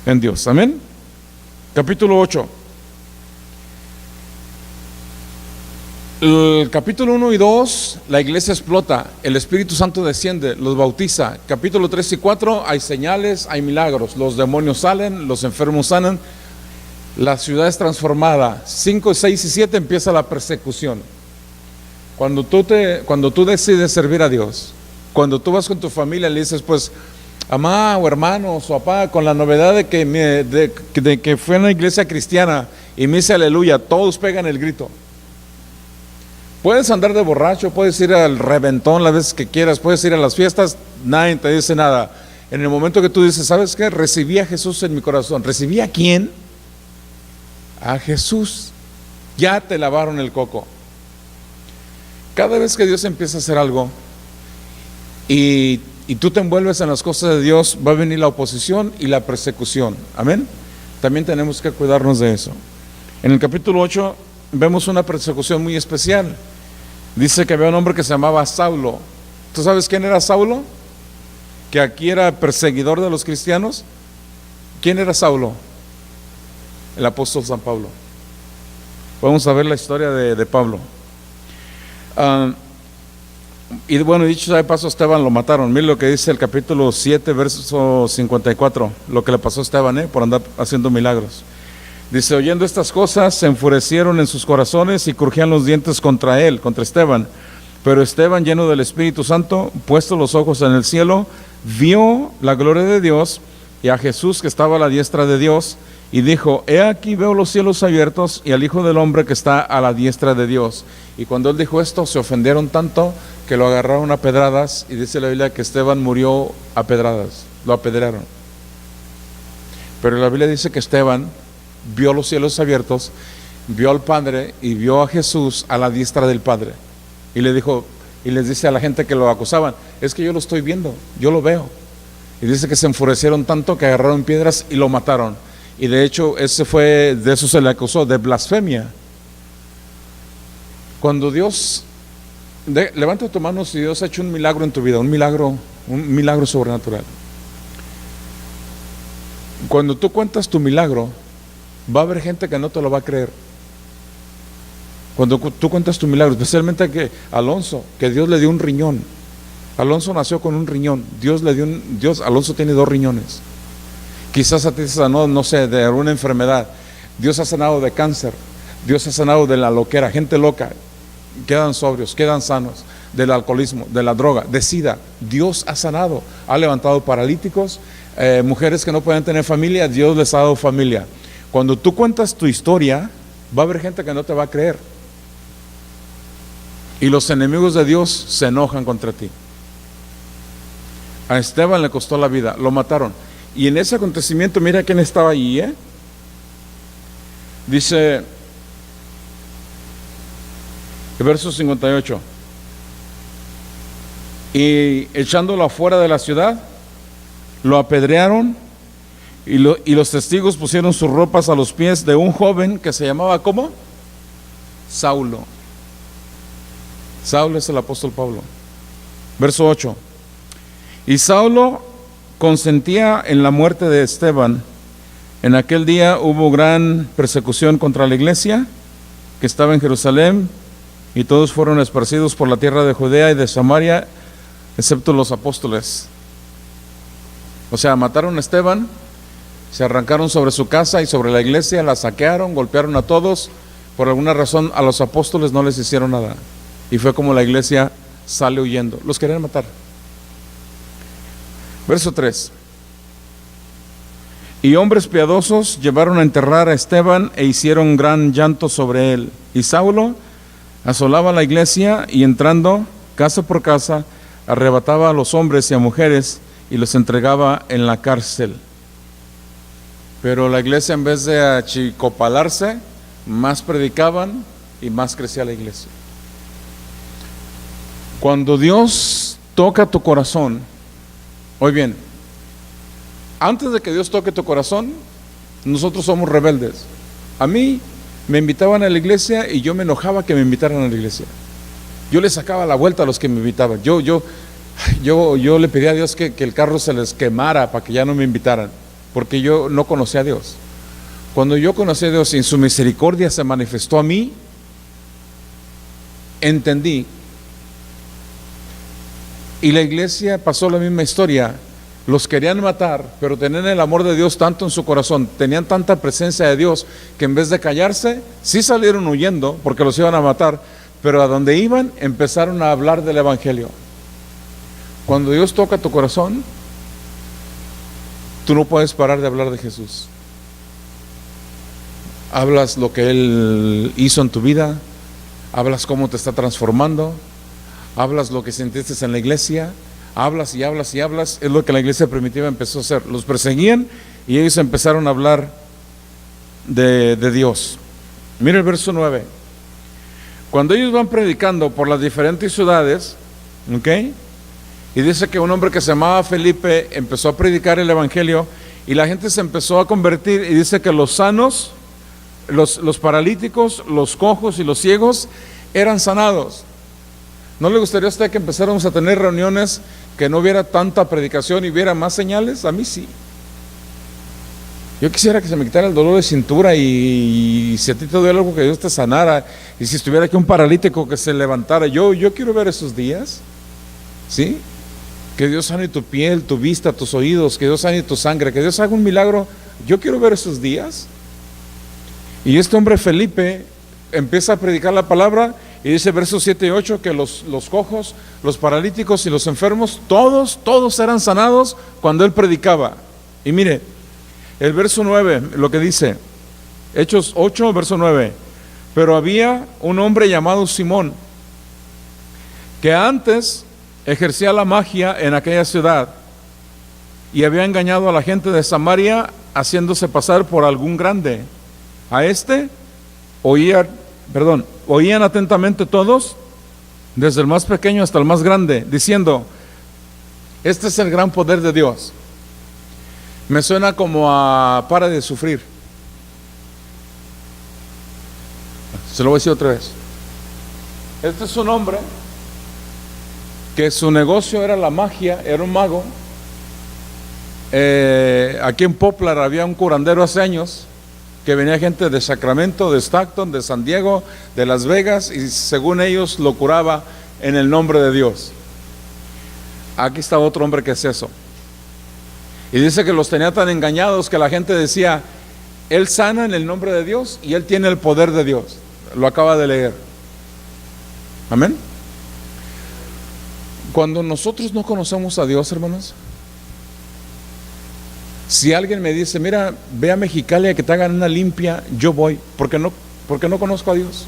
en Dios. Amén. Capítulo 8. El capítulo 1 y 2, la iglesia explota, el Espíritu Santo desciende, los bautiza. Capítulo 3 y 4, hay señales, hay milagros, los demonios salen, los enfermos sanan, la ciudad es transformada. 5, 6 y 7 empieza la persecución. Cuando tú decides servir a Dios, cuando tú vas con tu familia y le dices, pues, mamá o hermanos o papá, con la novedad de que fue a una iglesia cristiana y me dice aleluya, todos pegan el grito. Puedes andar de borracho, puedes ir al reventón las veces que quieras, puedes ir a las fiestas, nadie te dice nada. En el momento que tú dices, ¿sabes qué? Recibí a Jesús en mi corazón. ¿Recibí a quién? A Jesús. Ya te lavaron el coco. Cada vez que Dios empieza a hacer algo y tú te envuelves en las cosas de Dios, va a venir la oposición y la persecución. Amén. También tenemos que cuidarnos de eso. En el capítulo 8 vemos una persecución muy especial. Dice que había un hombre que se llamaba Saulo. ¿Tú sabes quién era Saulo? Que aquí era perseguidor de los cristianos. ¿Quién era Saulo? El apóstol San Pablo. Vamos a ver la historia de Pablo. Y bueno, dicho sea de paso, a Esteban lo mataron. Miren lo que dice el capítulo 7, verso 54, lo que le pasó a Esteban, por andar haciendo milagros. Dice, oyendo estas cosas, se enfurecieron en sus corazones y crujían los dientes contra él, contra Esteban. Pero Esteban, lleno del Espíritu Santo, puesto los ojos en el cielo, vio la gloria de Dios y a Jesús que estaba a la diestra de Dios, y dijo, he aquí veo los cielos abiertos y al Hijo del Hombre que está a la diestra de Dios. Y cuando él dijo esto, se ofendieron tanto que lo agarraron a pedradas, y dice la Biblia que Esteban murió a pedradas, lo apedrearon. Pero la Biblia dice que Esteban vio los cielos abiertos, vio al Padre y vio a Jesús a la diestra del Padre. Y le dijo, y les dice a la gente que lo acusaban, es que yo lo estoy viendo, yo lo veo. Y dice que se enfurecieron tanto que agarraron piedras y lo mataron. Y de hecho, de eso se le acusó, de blasfemia. Cuando Dios, levanta tu mano si Dios ha hecho un milagro en tu vida, un milagro sobrenatural. Cuando tú cuentas tu milagro, va a haber gente que no te lo va a creer. Cuando tú cuentas tu milagro, especialmente que Alonso, que Dios le dio un riñón. Alonso nació con un riñón, Alonso tiene 2 riñones. Quizás a ti te sanó, no sé, de alguna enfermedad. Dios ha sanado de cáncer, Dios ha sanado de la loquera, gente loca, quedan sobrios, quedan sanos, del alcoholismo, de la droga, de SIDA. Dios ha sanado, ha levantado paralíticos, mujeres que no pueden tener familia, Dios les ha dado familia. Cuando tú cuentas tu historia, va a haber gente que no te va a creer. Y los enemigos de Dios se enojan contra ti. A Esteban le costó la vida, lo mataron. Y en ese acontecimiento, mira quién estaba allí, Dice, el verso 58, y echándolo afuera de la ciudad, lo apedrearon, y los testigos pusieron sus ropas a los pies de un joven que se llamaba, ¿cómo? Saulo. Saulo es el apóstol Pablo. Verso 8, y Saulo consentía en la muerte de Esteban. En aquel día hubo gran persecución contra la iglesia que estaba en Jerusalén, y todos fueron esparcidos por la tierra de Judea y de Samaria, excepto los apóstoles. O sea, mataron a Esteban, se arrancaron sobre su casa y sobre la iglesia, la saquearon, golpearon a todos. Por alguna razón a los apóstoles no les hicieron nada, y fue como la iglesia sale huyendo. Los querían matar. Verso 3, y hombres piadosos llevaron a enterrar a Esteban e hicieron gran llanto sobre él. Y Saulo asolaba la iglesia y entrando casa por casa arrebataba a los hombres y a mujeres y los entregaba en la cárcel. Pero la iglesia, en vez de achicopalarse, más predicaban y más crecía la iglesia. Cuando Dios toca tu corazón, oye bien, antes de que Dios toque tu corazón, nosotros somos rebeldes. A mí me invitaban a la iglesia y yo me enojaba que me invitaran a la iglesia. Yo le sacaba la vuelta a los que me invitaban. Yo le pedía a Dios que el carro se les quemara para que ya no me invitaran, porque yo no conocía a Dios. Cuando yo conocí a Dios y en su misericordia se manifestó a mí, entendí. Y la iglesia pasó la misma historia. Los querían matar, pero tenían el amor de Dios tanto en su corazón, tenían tanta presencia de Dios, que en vez de callarse, sí salieron huyendo porque los iban a matar, pero a donde iban empezaron a hablar del evangelio. Cuando Dios toca tu corazón, tú no puedes parar de hablar de Jesús. Hablas lo que Él hizo en tu vida, hablas cómo te está transformando, hablas lo que sentiste en la iglesia, hablas y hablas y hablas. Es lo que la iglesia primitiva empezó a hacer. Los perseguían y ellos empezaron a hablar de Dios. Mira el verso 9. Cuando ellos van predicando por las diferentes ciudades, ¿ok? Y dice que un hombre que se llamaba Felipe empezó a predicar el evangelio y la gente se empezó a convertir, y dice que los sanos, los paralíticos, los cojos y los ciegos eran sanados. ¿No le gustaría a usted que empezáramos a tener reuniones que no hubiera tanta predicación y hubiera más señales? A mí sí. Yo quisiera que se me quitara el dolor de cintura y si a ti te duele algo, que Dios te sanara, y si estuviera aquí un paralítico que se levantara. Yo quiero ver esos días, ¿sí? Que Dios sane tu piel, tu vista, tus oídos, que Dios sane tu sangre, que Dios haga un milagro. Yo quiero ver esos días. Y este hombre Felipe empieza a predicar la palabra. Y dice versos 7 y 8 que los cojos, los paralíticos y los enfermos, todos eran sanados cuando él predicaba. Y mire, el verso 9, lo que dice, Hechos 8, verso 9. Pero había un hombre llamado Simón, que antes ejercía la magia en aquella ciudad, y había engañado a la gente de Samaria, haciéndose pasar por algún grande. A este oían atentamente todos, desde el más pequeño hasta el más grande, diciendo: este es el gran poder de Dios. Me suena como a para de sufrir. Se lo voy a decir otra vez. Este es un hombre que su negocio era la magia, era un mago. Aquí en Poplar había un curandero hace años, que venía gente de Sacramento, de Stockton, de San Diego, de Las Vegas, y según ellos lo curaba en el nombre de Dios. Aquí está otro hombre que es eso. Y dice que los tenía tan engañados que la gente decía, él sana en el nombre de Dios y él tiene el poder de Dios. Lo acaba de leer. Amén. Cuando nosotros no conocemos a Dios, hermanos, si alguien me dice, mira, ve a Mexicali a que te hagan una limpia, yo voy, porque no conozco a Dios.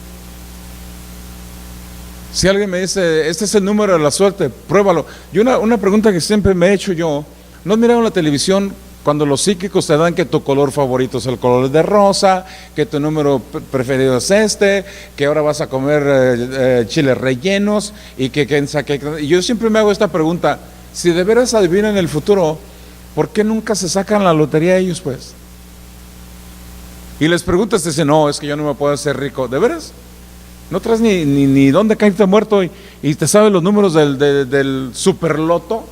Si alguien me dice, este es el número de la suerte, pruébalo. Y una pregunta que siempre me he hecho yo, ¿no has mirado en la televisión cuando los psíquicos te dan que tu color favorito es el color de rosa, que tu número preferido es este, que ahora vas a comer chiles rellenos y y yo siempre me hago esta pregunta, si de veras adivinan el futuro, ¿por qué nunca se sacan la lotería ellos, pues? Y les preguntas, te dicen, no, es que yo no me puedo hacer rico. ¿De veras? No traes ni dónde caíste muerto y te sabes los números del superloto,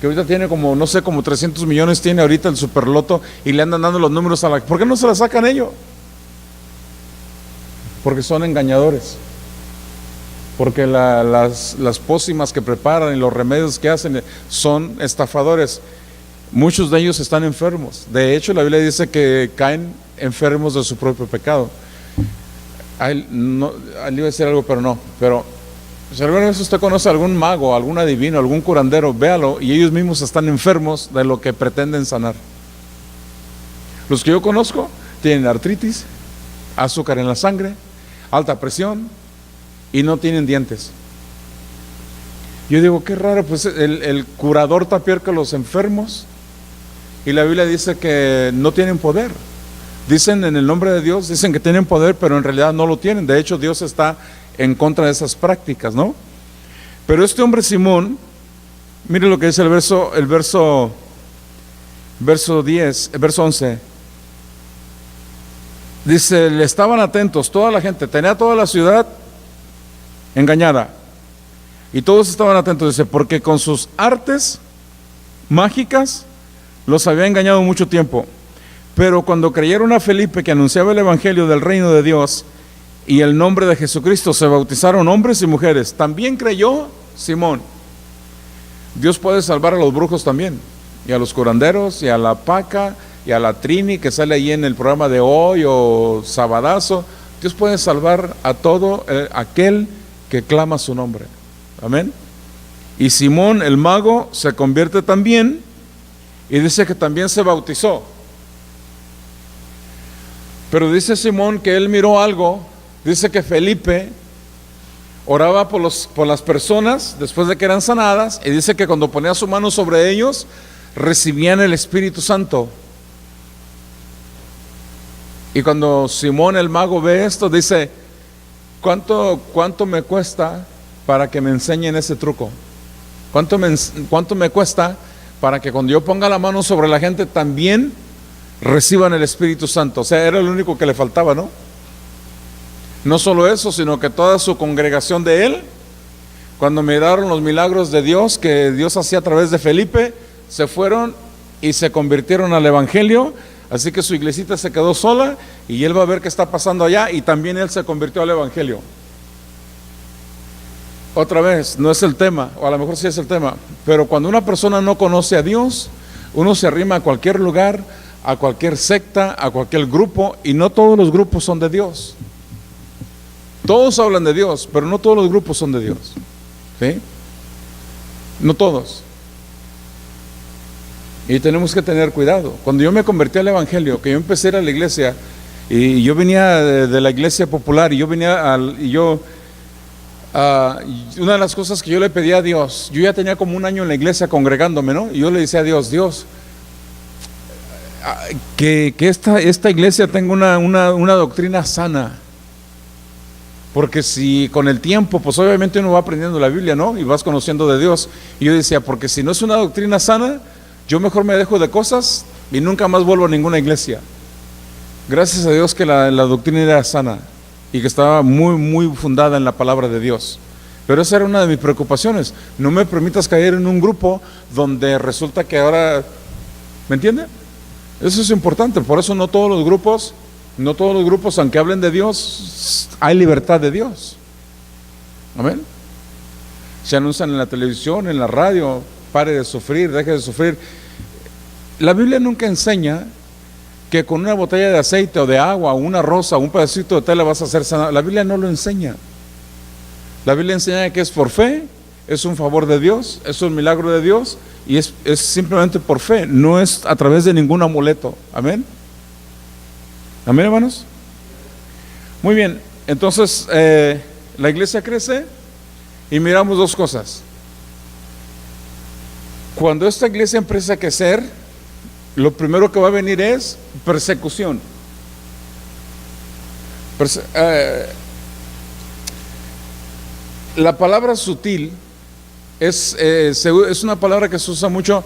que ahorita tiene como, no sé, como 300 millones tiene ahorita el superloto, y le andan dando los números a la... ¿Por qué no se la sacan ellos? Porque son engañadores. Porque las pócimas que preparan y los remedios que hacen son estafadores. Muchos de ellos están enfermos. De hecho, la Biblia dice que caen enfermos de su propio pecado. Le iba a decir algo, pero no. Pero si alguna vez usted conoce a algún mago, algún adivino, algún curandero, véalo, y ellos mismos están enfermos de lo que pretenden sanar. Los que yo conozco tienen artritis, azúcar en la sangre, alta presión, y no tienen dientes. Yo digo, qué raro, pues el curador tapiar que los enfermos, y la Biblia dice que no tienen poder. Dicen en el nombre de Dios, dicen que tienen poder, pero en realidad no lo tienen. De hecho, Dios está en contra de esas prácticas, ¿no? Pero este hombre Simón, mire lo que dice el verso 11. Dice, le estaban atentos toda la gente, tenía toda la ciudad engañada, y todos estaban atentos, dice, porque con sus artes mágicas los había engañado mucho tiempo. Pero cuando creyeron a Felipe, que anunciaba el evangelio del reino de Dios y el nombre de Jesucristo, se bautizaron hombres y mujeres. También creyó Simón. Dios puede salvar a los brujos también, y a los curanderos, y a la paca, y a la Trini que sale ahí en el programa de hoy, o Sabadazo. Dios puede salvar a todo aquel que clama su nombre. Amén. Y Simón el mago se convierte también, y dice que también se bautizó. Pero dice Simón que él miró algo. Dice que Felipe oraba por las personas después de que eran sanadas, y dice que cuando ponía su mano sobre ellos recibían el Espíritu Santo. Y cuando Simón el mago ve esto, dice, ¿cuánto me cuesta para que me enseñen ese truco? ¿Cuánto me cuesta para que cuando yo ponga la mano sobre la gente también reciban el Espíritu Santo? O sea, era lo único que le faltaba, ¿no? No solo eso, sino que toda su congregación de él, cuando miraron los milagros de Dios que Dios hacía a través de Felipe, se fueron y se convirtieron al evangelio. Así que su iglesita se quedó sola, y él va a ver qué está pasando allá, y también él se convirtió al evangelio. Otra vez, no es el tema, o a lo mejor sí es el tema, pero cuando una persona no conoce a Dios, uno se arrima a cualquier lugar, a cualquier secta, a cualquier grupo, y no todos los grupos son de Dios. Todos hablan de Dios, pero no todos los grupos son de Dios. ¿Sí? No todos. Y tenemos que tener cuidado. Cuando yo me convertí al evangelio, que yo empecé a ir a la iglesia, y yo venía de la iglesia popular, y yo venía una de las cosas que yo le pedía a Dios, yo ya tenía como un año en la iglesia congregándome, ¿no? Y yo le decía a Dios, que esta iglesia tenga una doctrina sana. Porque si con el tiempo, pues obviamente uno va aprendiendo la Biblia, ¿no? Y vas conociendo de Dios. Y yo decía, porque si no es una doctrina sana, Yo mejor me dejo de cosas y nunca más vuelvo a ninguna iglesia. Gracias a Dios que la doctrina era sana y que estaba muy, muy fundada en la palabra de Dios. Pero esa era una de mis preocupaciones. No me permitas caer en un grupo donde resulta que ahora, ¿me entiende? Eso es importante. Por eso no todos los grupos, aunque hablen de Dios, hay libertad de Dios. Amén. Se anuncian en la televisión, en la radio, pare de sufrir, deje de sufrir. La Biblia nunca enseña que con una botella de aceite o de agua, o una rosa, o un pedacito de tela vas a hacer sanado. La Biblia no lo enseña. La Biblia enseña que es por fe, es un favor de Dios, es un milagro de Dios, y es simplemente por fe, no es a través de ningún amuleto. Amén. Amén, hermanos. Muy bien, entonces la iglesia crece y miramos dos cosas. Cuando esta iglesia empieza a crecer, lo primero que va a venir es persecución. La palabra sutil es una palabra que se usa mucho.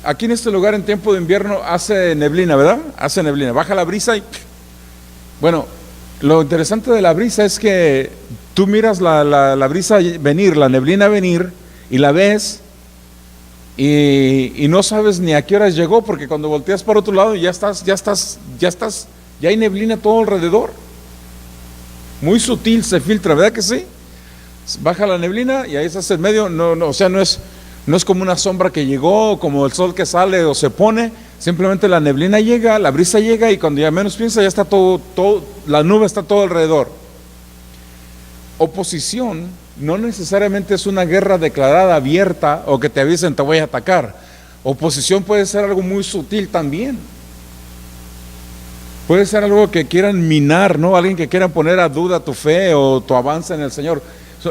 Aquí en este lugar en tiempo de invierno hace neblina, ¿verdad? Hace neblina, baja la brisa y... Bueno, lo interesante de la brisa es que tú miras la brisa venir, la neblina venir, y la ves, y no sabes ni a qué horas llegó, porque cuando volteas para otro lado ya hay neblina todo alrededor. Muy sutil, se filtra, ¿verdad que sí? Baja la neblina y ahí se hace en medio. O sea, no es como una sombra que llegó, como el sol que sale o se pone. Simplemente la neblina llega, la brisa llega, y cuando ya menos piensa ya está todo, la nube está todo alrededor. Oposición no necesariamente es una guerra declarada, abierta, o que te avisen te voy a atacar. Oposición puede ser algo muy sutil también. Puede ser algo que quieran minar, ¿no? Alguien que quiera poner a duda tu fe o tu avance en el Señor.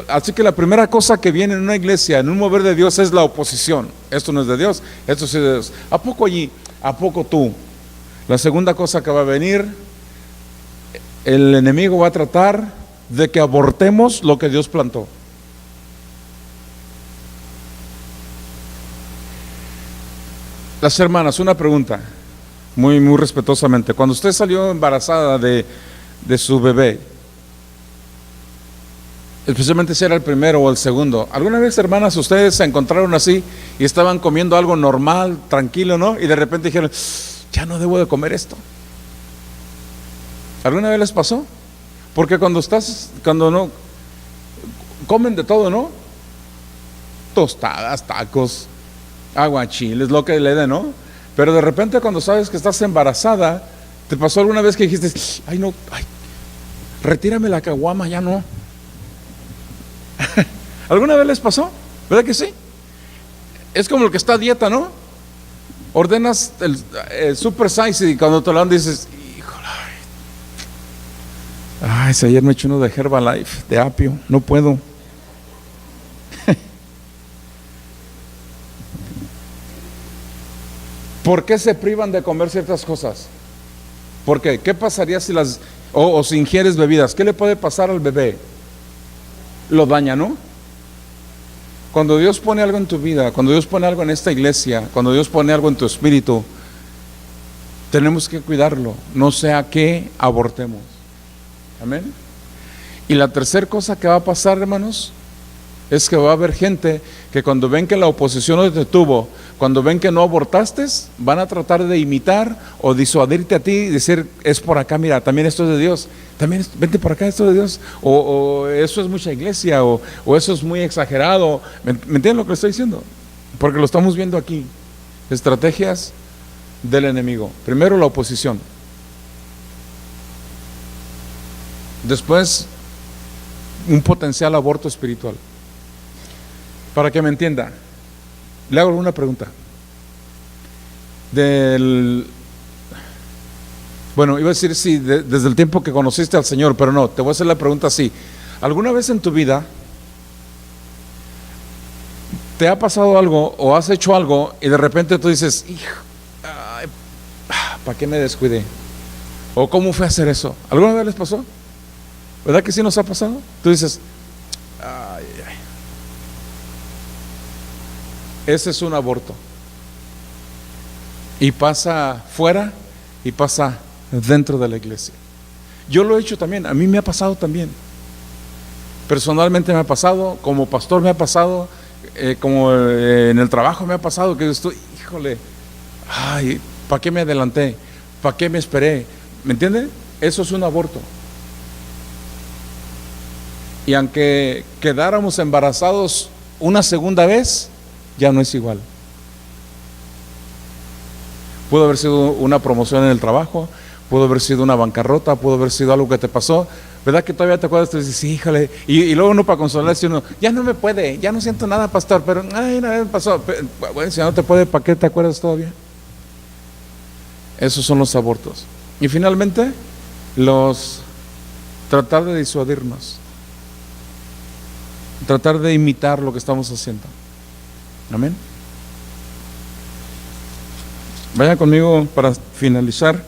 Así que la primera cosa que viene en una iglesia, en un mover de Dios, es la oposición. Esto no es de Dios, esto sí es de Dios. ¿A poco allí? ¿A poco tú? La segunda cosa que va a venir, el enemigo va a tratar de que abortemos lo que Dios plantó. Las hermanas, una pregunta, muy, muy respetuosamente. Cuando usted salió embarazada de su bebé, especialmente si era el primero o el segundo, ¿alguna vez, hermanas, ustedes se encontraron así y estaban comiendo algo normal, tranquilo, ¿no? Y de repente dijeron, ya no debo de comer esto? ¿Alguna vez les pasó? Porque cuando no, comen de todo, ¿no? Tostadas, tacos, aguachiles, lo que le den, ¿no? Pero de repente cuando sabes que estás embarazada, ¿te pasó alguna vez que dijiste, ay no, retírame la caguama, ya no? ¿Alguna vez les pasó? ¿Verdad que sí? Es como el que está a dieta, ¿no? Ordenas el super size y cuando te lo dan dices, híjole, si ayer me eché uno de Herbalife, de apio, no puedo. ¿Por qué se privan de comer ciertas cosas? ¿Por qué? ¿Qué pasaría si si ingieres bebidas? ¿Qué le puede pasar al bebé? Lo daña, ¿no? Cuando Dios pone algo en tu vida, cuando Dios pone algo en esta iglesia, cuando Dios pone algo en tu espíritu, tenemos que cuidarlo, no sea que abortemos. Amén. Y la tercera cosa que va a pasar, hermanos, es que va a haber gente que cuando ven que la oposición no te detuvo, cuando ven que no abortaste, van a tratar de imitar o disuadirte a ti y decir, es por acá, mira, también esto es de Dios, también vente por acá, esto es de Dios, o eso es mucha iglesia, o eso es muy exagerado. ¿Me entienden lo que le estoy diciendo? Porque lo estamos viendo aquí. Estrategias del enemigo. Primero la oposición. Después un potencial aborto espiritual. Para que me entienda, le hago una pregunta. Bueno, iba a decir sí, desde el tiempo que conociste al Señor, pero no, te voy a hacer la pregunta así. ¿Alguna vez en tu vida te ha pasado algo o has hecho algo y de repente tú dices, hijo, ¿para qué me descuidé? ¿O cómo fue a hacer eso? ¿Alguna vez les pasó? ¿Verdad que sí nos ha pasado? Tú dices, ese es un aborto. y pasa fuera y pasa dentro de la iglesia. Yo lo he hecho también, a mí me ha pasado también. Personalmente me ha pasado, como pastor me ha pasado, como en el trabajo me ha pasado, que estoy, híjole, ay, ¿para qué me adelanté? ¿Para qué me esperé? ¿Me entiende? Eso es un aborto. Y aunque quedáramos embarazados una segunda vez, ya no es igual. Pudo haber sido una promoción en el trabajo, pudo haber sido una bancarrota, pudo haber sido algo que te pasó, ¿verdad que todavía te acuerdas? Te dices, sí, híjole, y luego uno para consolarse uno, ya no me puede, ya no siento nada, pastor, pero ay, una vez pasó. Bueno, si no te puede, ¿para qué te acuerdas todavía? Esos son los abortos. Y finalmente, tratar de disuadirnos, tratar de imitar lo que estamos haciendo. Amén. Vayan conmigo para finalizar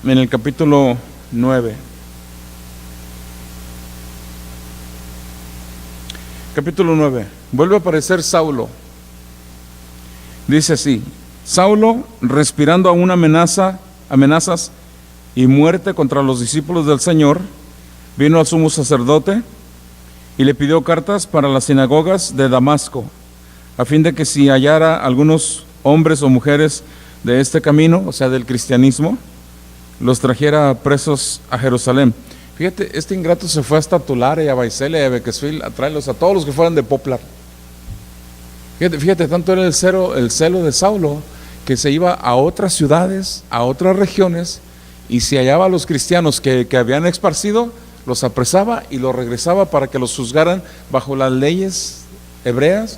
en el capítulo 9. Capítulo 9. Vuelve a aparecer Saulo. Dice así: Saulo, respirando aún amenazas y muerte contra los discípulos del Señor, vino al sumo sacerdote y le pidió cartas para las sinagogas de Damasco, a fin de que si hallara algunos hombres o mujeres de este camino, o sea, del cristianismo, los trajera presos a Jerusalén. Fíjate, este ingrato se fue hasta Tulare, a Baisele, a Bequesville, a traerlos a todos los que fueran de Poplar. Fíjate, tanto era el celo de Saulo, que se iba a otras ciudades, a otras regiones, y si hallaba a los cristianos que habían esparcido, los apresaba y los regresaba para que los juzgaran bajo las leyes hebreas,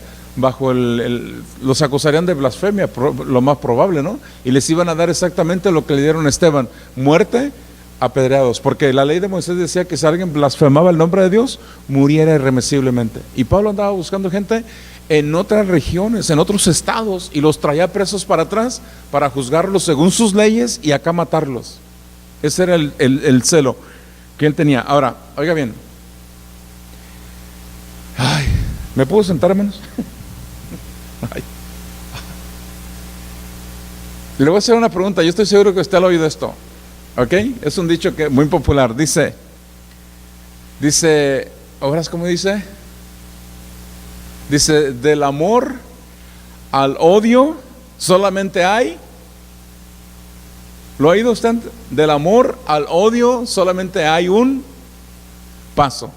los acusarían de blasfemia, lo más probable, ¿no? Y les iban a dar exactamente lo que le dieron a Esteban: muerte, apedreados, porque la ley de Moisés decía que si alguien blasfemaba el nombre de Dios, muriera irremisiblemente. Y Pablo andaba buscando gente en otras regiones, en otros estados, y los traía presos para atrás para juzgarlos según sus leyes y acá matarlos. Ese era el celo que él tenía. Ahora, oiga bien, ay, ¿me puedo sentar, hermanos? Ay. Le voy a hacer una pregunta, yo estoy seguro que usted ha oído esto, ¿ok? Es un dicho muy popular, dice, ¿ahora cómo dice? Dice, del amor al odio solamente hay, ¿lo ha oído usted? Del amor al odio solamente hay un paso.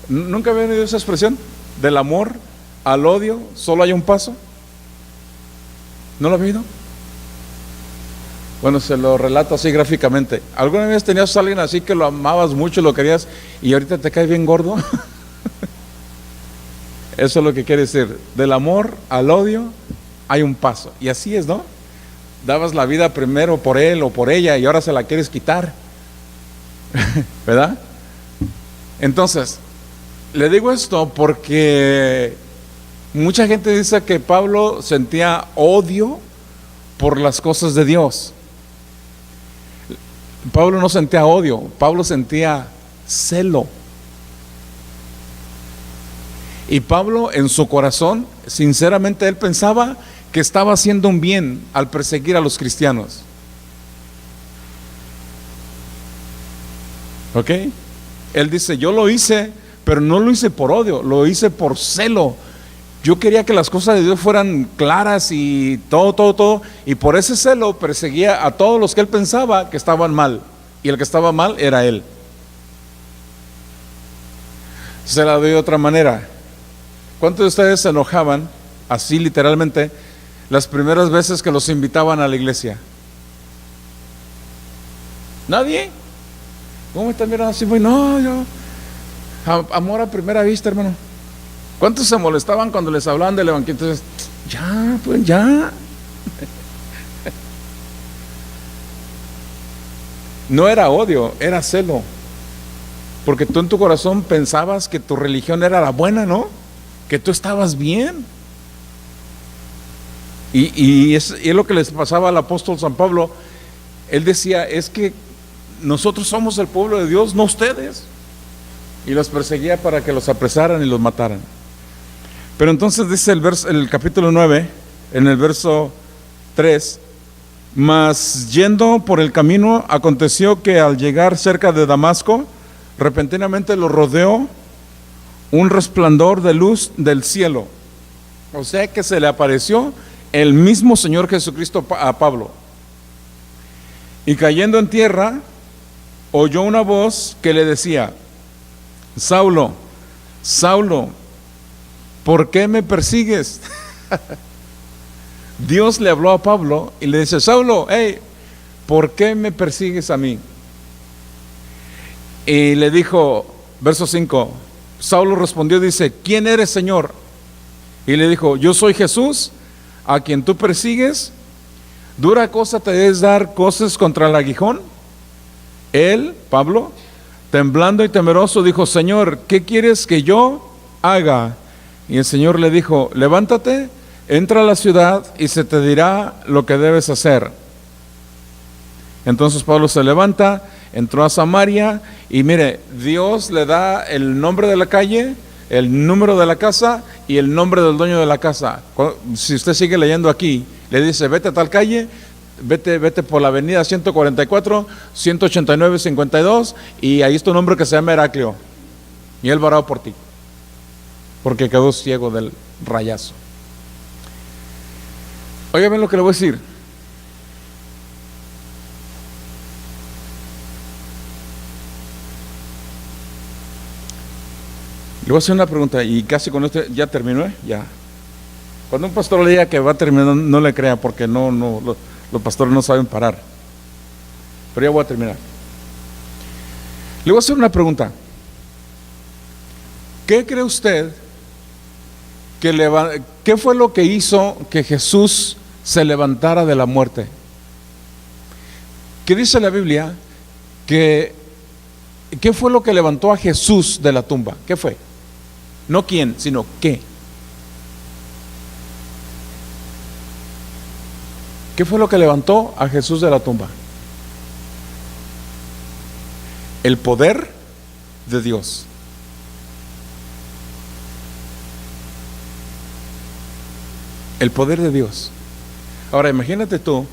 ¿Nunca había oído esa expresión? Del amor al odio solo hay un paso. ¿No lo ha oído? Bueno, se lo relato así gráficamente. ¿Alguna vez tenías a alguien así que lo amabas mucho, lo querías, y ahorita te cae bien gordo? Eso es lo que quiere decir. Del amor al odio hay un paso. Y así es, ¿no? Dabas la vida primero por él o por ella y ahora se la quieres quitar. ¿Verdad? Entonces, le digo esto porque mucha gente dice que Pablo sentía odio por las cosas de Dios. Pablo no sentía odio, Pablo sentía celo. Y Pablo en su corazón, sinceramente él pensaba que estaba haciendo un bien al perseguir a los cristianos. ¿Ok? Él dice, yo lo hice, pero no lo hice por odio, lo hice por celo. Yo quería que las cosas de Dios fueran claras y todo, y por ese celo perseguía a todos los que él pensaba que estaban mal, y el que estaba mal era él. Se la doy de otra manera. ¿Cuántos de ustedes se enojaban, así literalmente, las primeras veces que los invitaban a la iglesia? ¿Nadie? ¿Cómo me están mirando así? No, yo, amor a primera vista, hermano. ¿Cuántos se molestaban cuando les hablaban del evangelio? Entonces, ya, pues ya. No era odio, era celo. Porque tú en tu corazón pensabas que tu religión era la buena, ¿no? Que tú estabas bien. Y es lo que les pasaba al apóstol San Pablo. Él decía, es que nosotros somos el pueblo de Dios, no ustedes. Y los perseguía para que los apresaran y los mataran. Pero entonces dice el capítulo 9, en el verso 3, mas yendo por el camino, aconteció que al llegar cerca de Damasco, repentinamente lo rodeó un resplandor de luz del cielo. O sea que se le apareció el mismo Señor Jesucristo a Pablo. Y cayendo en tierra, oyó una voz que le decía: Saulo, Saulo, ¿por qué me persigues? Dios le habló a Pablo y le dice: Saulo, hey, ¿por qué me persigues a mí? Y le dijo, verso 5, Saulo respondió, dice: ¿quién eres, Señor? Y le dijo: yo soy Jesús, a quien tú persigues. ¿Dura cosa te es dar cosas contra el aguijón? Él, Pablo, temblando y temeroso, dijo: Señor, ¿qué quieres que yo haga? Y el Señor le dijo: levántate, entra a la ciudad y se te dirá lo que debes hacer. Entonces Pablo se levanta, entró a Samaria y mire, Dios le da el nombre de la calle, el número de la casa y el nombre del dueño de la casa. Si usted sigue leyendo aquí, le dice: vete a tal calle, vete por la avenida 144, 189, 52 y ahí está un hombre que se llama Heraclio y él va a orar por ti, porque quedó ciego del rayazo. Oigan bien lo que le voy a decir. Le voy a hacer una pregunta y casi con esto ya terminó, ya. Cuando un pastor le diga que va a terminar, no le crea, porque los pastores no saben parar. Pero ya voy a terminar. Le voy a hacer una pregunta. ¿Qué cree usted qué fue lo que hizo que Jesús se levantara de la muerte? ¿Qué dice la Biblia? ¿Qué fue lo que levantó a Jesús de la tumba? ¿Qué fue? No quién, sino qué. ¿Qué fue lo que levantó a Jesús de la tumba? El poder de Dios. El poder de Dios. Ahora imagínate tú,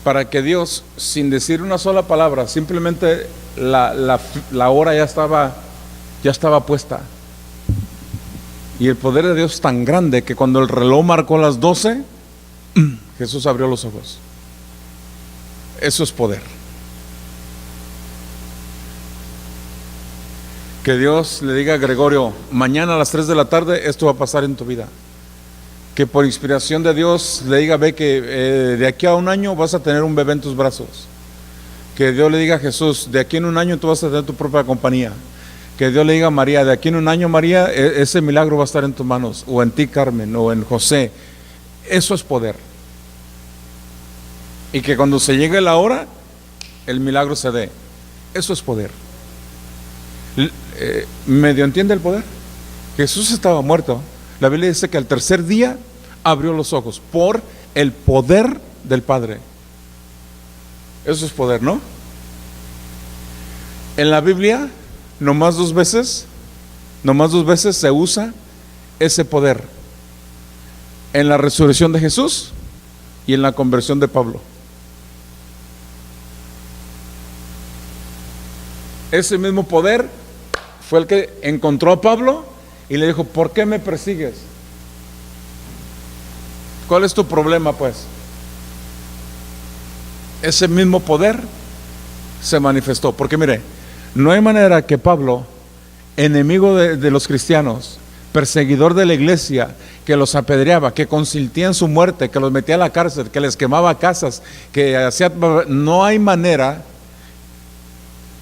para que Dios, sin decir una sola palabra, simplemente la hora ya estaba puesta. Y el poder de Dios es tan grande que cuando el reloj marcó las 12, Jesús abrió los ojos. Eso es poder. Que Dios le diga a Gregorio: mañana a las 3 de la tarde esto va a pasar en tu vida. Que por inspiración de Dios le diga: ve que de aquí a un año vas a tener un bebé en tus brazos. Que Dios le diga a Jesús: de aquí en un año tú vas a tener tu propia compañía. Que Dios le diga a María: de aquí en un año, María, ese milagro va a estar en tus manos, o en ti, Carmen, o en José. Eso es poder. Y que cuando se llegue la hora, el milagro se dé. Eso es poder. ¿Medio entiende el poder? Jesús estaba muerto. La Biblia dice que al tercer día abrió los ojos por el poder del Padre. Eso es poder, ¿no? En la Biblia, nomás dos veces se usa ese poder: en la resurrección de Jesús y en la conversión de Pablo. Ese mismo poder fue el que encontró a Pablo y le dijo: ¿por qué me persigues? ¿Cuál es tu problema, pues? Ese mismo poder se manifestó. Porque mire, no hay manera que Pablo, enemigo de los cristianos, perseguidor de la iglesia, que los apedreaba, que consistía en su muerte, que los metía a la cárcel, que les quemaba casas, que hacía... No hay manera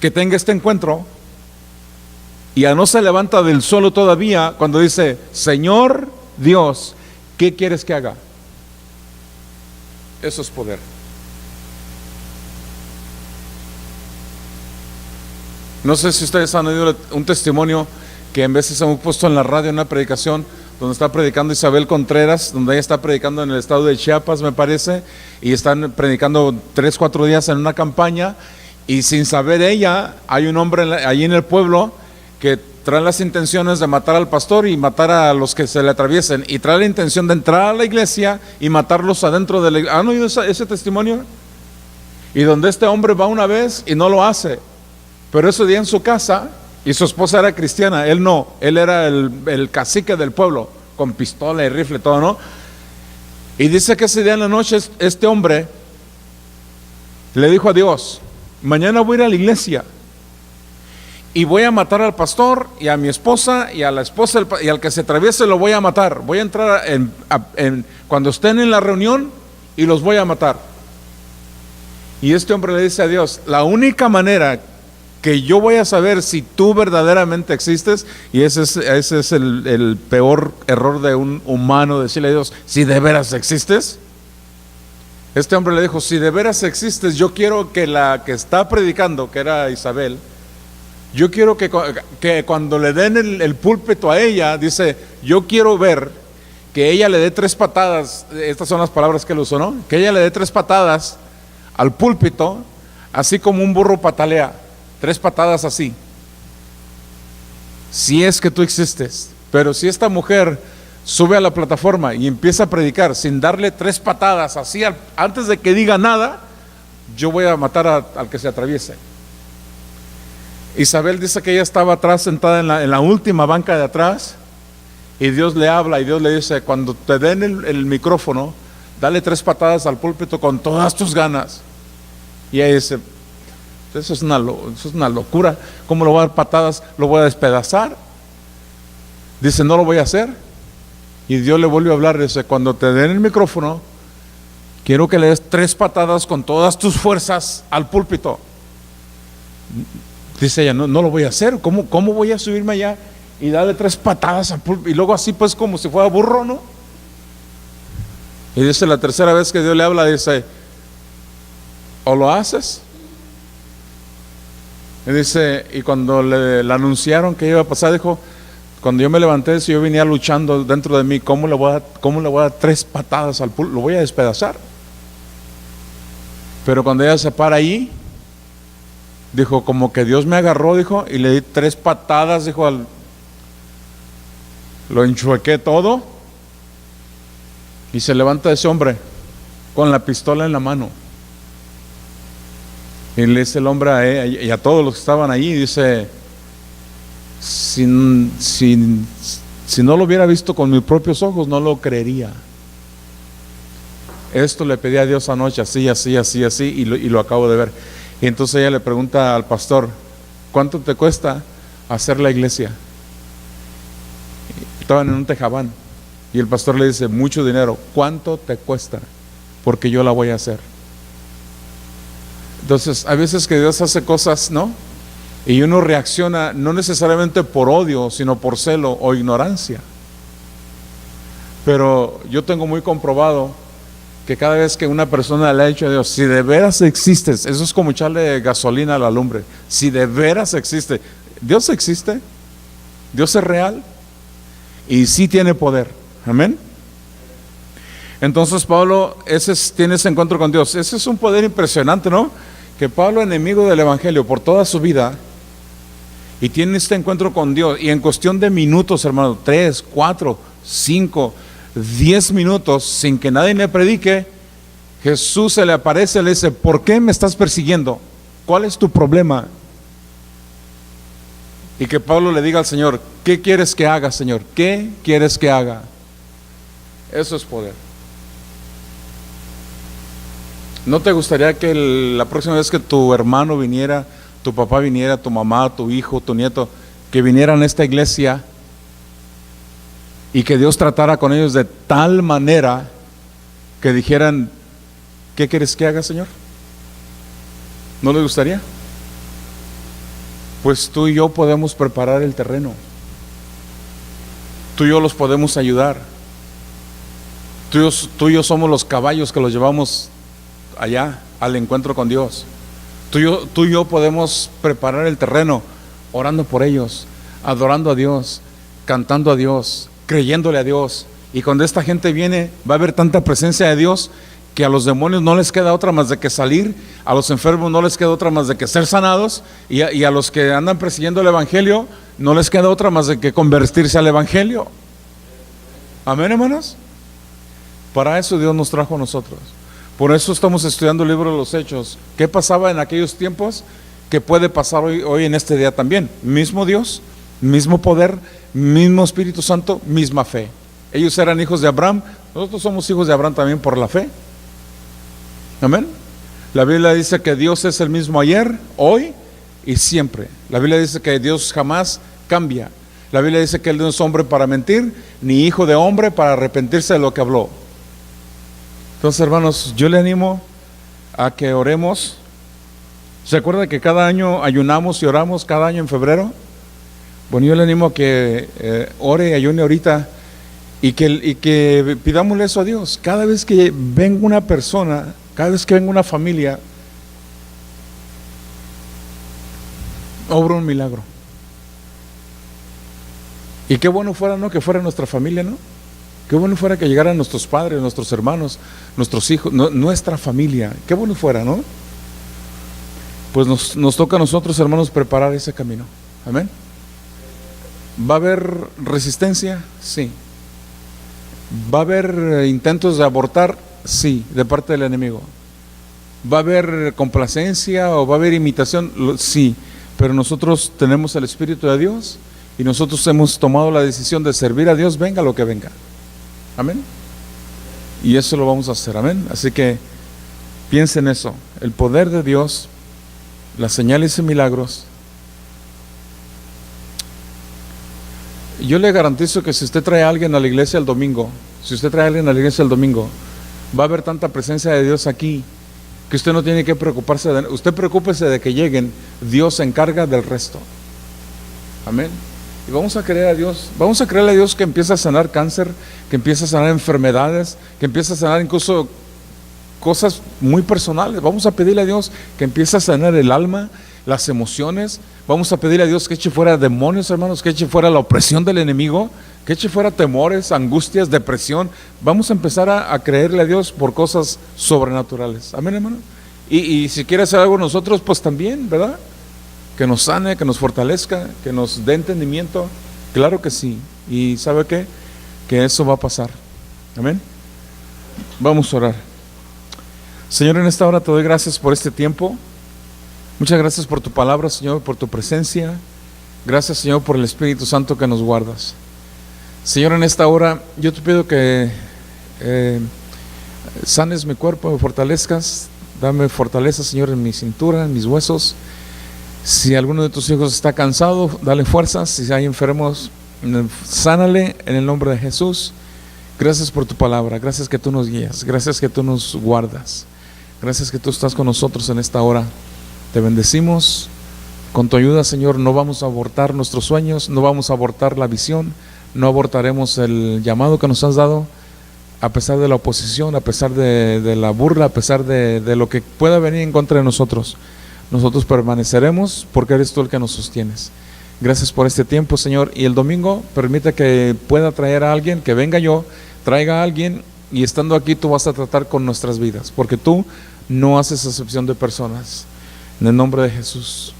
que tenga este encuentro y no se levanta del suelo todavía cuando dice: Señor Dios, ¿qué quieres que haga? Eso es poder. No sé si ustedes han oído un testimonio que en veces hemos puesto en la radio, en una predicación donde está predicando Isabel Contreras, donde ella está predicando en el estado de Chiapas, me parece, y están predicando 3-4 días en una campaña, y sin saber ella, hay un hombre allí en el pueblo que trae las intenciones de matar al pastor y matar a los que se le atraviesen, y trae la intención de entrar a la iglesia y matarlos adentro de la iglesia. ¿Han oído ese testimonio? Y donde este hombre va una vez y no lo hace, pero ese día en su casa, y su esposa era cristiana, él no, él era el cacique del pueblo, con pistola y rifle, todo, ¿no? Y dice que ese día en la noche este hombre le dijo a Dios: mañana voy a ir a la iglesia y voy a matar al pastor y a mi esposa y a la esposa y al que se atraviese lo voy a matar. Voy a entrar cuando estén en la reunión y los voy a matar. Y este hombre le dice a Dios: la única manera que yo voy a saber si tú verdaderamente existes, y ese es el peor error de un humano, decirle a Dios: si de veras existes. Este hombre le dijo: si de veras existes, yo quiero que la que está predicando, que era Isabel, yo quiero que cuando le den el púlpito a ella, dice, yo quiero ver que ella le dé 3 patadas, estas son las palabras que él usó, ¿no? Que ella le dé 3 patadas al púlpito, así como un burro patalea, 3 patadas así. Si es que tú existes. Pero si esta mujer sube a la plataforma y empieza a predicar sin darle 3 patadas así antes de que diga nada, yo voy a matar al que se atraviese. Isabel dice que ella estaba atrás, sentada en la última banca de atrás, y Dios le habla y Dios le dice: cuando te den el micrófono, dale 3 patadas al púlpito con todas tus ganas. Y ella dice: eso es una locura, ¿cómo lo voy a dar patadas? ¿Lo voy a despedazar? Dice: no lo voy a hacer. Y Dios le volvió a hablar, dice: cuando te den el micrófono, quiero que le des 3 patadas con todas tus fuerzas al púlpito. Dice ella: no lo voy a hacer. ¿Cómo voy a subirme allá y darle 3 patadas al púlpito? Y luego así, pues, como si fuera burro, ¿no? Y dice, la tercera vez que Dios le habla, dice: o lo haces. Y dice, y cuando le anunciaron que iba a pasar, dijo: cuando yo me levanté, si yo venía luchando dentro de mí, ¿cómo le voy a dar 3 patadas al púlpito? Lo voy a despedazar. Pero cuando ella se para ahí, dijo, como que Dios me agarró, dijo, y le di 3 patadas, dijo, lo enchuequé todo, y se levanta ese hombre con la pistola en la mano, y le dice el hombre a ella y a todos los que estaban ahí, dice: si no lo hubiera visto con mis propios ojos, no lo creería. Esto le pedí a Dios anoche, así, y lo acabo de ver. Y entonces ella le pregunta al pastor: ¿cuánto te cuesta hacer la iglesia? Estaban en un tejabán, y el pastor le dice: mucho dinero. ¿Cuánto te cuesta? Porque yo la voy a hacer. Entonces, a veces que Dios hace cosas, ¿no? Y uno reacciona no necesariamente por odio, sino por celo o ignorancia. Pero yo tengo muy comprobado que cada vez que una persona le ha dicho a Dios: si de veras existes, eso es como echarle gasolina a la lumbre. Si de veras existe, Dios existe, Dios es real y sí tiene poder. Amén. Entonces Pablo tiene ese encuentro con Dios. Ese es un poder impresionante, ¿no? Que Pablo, enemigo del evangelio por toda su vida, y tiene este encuentro con Dios, y en cuestión de minutos, hermano, 3, 4, 5, 10 minutos, sin que nadie le predique, Jesús se le aparece y le dice: ¿por qué me estás persiguiendo? ¿Cuál es tu problema? Y que Pablo le diga al Señor: ¿qué quieres que haga, Señor? ¿Qué quieres que haga? Eso es poder. ¿No te gustaría que la próxima vez que tu hermano viniera, tu papá viniera, tu mamá, tu hijo, tu nieto, que vinieran a esta iglesia y que Dios tratara con ellos de tal manera que dijeran: ¿qué quieres que haga, Señor? ¿No les gustaría? Pues tú y yo podemos preparar el terreno, tú y yo los podemos ayudar, tú y yo somos los caballos que los llevamos allá al encuentro con Dios. Tú y yo podemos preparar el terreno orando por ellos, adorando a Dios, cantando a Dios, creyéndole a Dios. Y cuando esta gente viene, va a haber tanta presencia de Dios que a los demonios no les queda otra más de que salir, a los enfermos no les queda otra más de que ser sanados, y a los que andan persiguiendo el evangelio no les queda otra más de que convertirse al Evangelio. Amén, hermanos. Para eso Dios nos trajo a nosotros. Por eso estamos estudiando el libro de los Hechos. ¿Qué pasaba en aquellos tiempos? ¿Qué puede pasar hoy en este día también? Mismo Dios, mismo poder, mismo Espíritu Santo, misma fe. Ellos eran hijos de Abraham, nosotros somos hijos de Abraham también por la fe. Amén. La Biblia dice que Dios es el mismo ayer, hoy y siempre. La Biblia dice que Dios jamás cambia. La Biblia dice que Él no es hombre para mentir, ni hijo de hombre para arrepentirse de lo que habló. Entonces, hermanos, yo le animo a que oremos. ¿Se acuerda que cada año ayunamos y oramos cada año en febrero? Bueno, yo le animo a que ore y ayune ahorita y que pidámosle eso a Dios. Cada vez que venga una persona, cada vez que venga una familia, obra un milagro. Y qué bueno fuera, ¿no? Que fuera nuestra familia, ¿no? Qué bueno fuera que llegaran nuestros padres, nuestros hermanos, nuestros hijos, nuestra familia. Qué bueno fuera, ¿no? Pues nos toca a nosotros, hermanos, preparar ese camino. Amén. ¿Va a haber resistencia? Sí. ¿Va a haber intentos de abortar? Sí, de parte del enemigo. ¿Va a haber complacencia o va a haber imitación? Sí, pero nosotros tenemos el Espíritu de Dios y nosotros hemos tomado la decisión de servir a Dios, venga lo que venga. Amén. Y eso lo vamos a hacer, amén. Así que piensen en eso, el poder de Dios, las señales y milagros. Yo le garantizo que si usted trae a alguien a la iglesia el domingo, va a haber tanta presencia de Dios aquí que usted no tiene que preocuparse usted preocúpese de que lleguen, Dios se encarga del resto. Amén. Y vamos a creer a Dios, vamos a creerle a Dios que empieza a sanar cáncer, que empieza a sanar enfermedades, que empieza a sanar incluso cosas muy personales. Vamos a pedirle a Dios que empiece a sanar el alma, las emociones. Vamos a pedirle a Dios que eche fuera demonios, hermanos, que eche fuera la opresión del enemigo, que eche fuera temores, angustias, depresión. Vamos a empezar a creerle a Dios por cosas sobrenaturales. Amén, hermano. Y si quiere hacer algo nosotros, pues también, ¿verdad? Que nos sane, que nos fortalezca, que nos dé entendimiento. Claro que sí. ¿Y sabe qué? Que eso va a pasar. Amén. Vamos a orar. Señor, en esta hora te doy gracias por este tiempo. Muchas gracias por tu palabra, Señor, por tu presencia. Gracias, Señor, por el Espíritu Santo que nos guardas. Señor, en esta hora yo te pido que sanes mi cuerpo, me fortalezcas. Dame fortaleza, Señor, en mi cintura, en mis huesos. Si alguno de tus hijos está cansado, dale fuerzas. Si hay enfermos, sánale en el nombre de Jesús. Gracias por tu palabra, gracias que tú nos guías, gracias que tú nos guardas, gracias que tú estás con nosotros en esta hora. Te bendecimos. Con tu ayuda, Señor, no vamos a abortar nuestros sueños, no vamos a abortar la visión, no abortaremos el llamado que nos has dado, a pesar de la oposición, a pesar de la burla, a pesar de lo que pueda venir en contra de nosotros. Nosotros permaneceremos porque eres tú el que nos sostienes. Gracias por este tiempo, Señor. Y el domingo permite que pueda traer a alguien, que venga yo, traiga a alguien, y estando aquí tú vas a tratar con nuestras vidas, porque tú no haces excepción de personas. En el nombre de Jesús.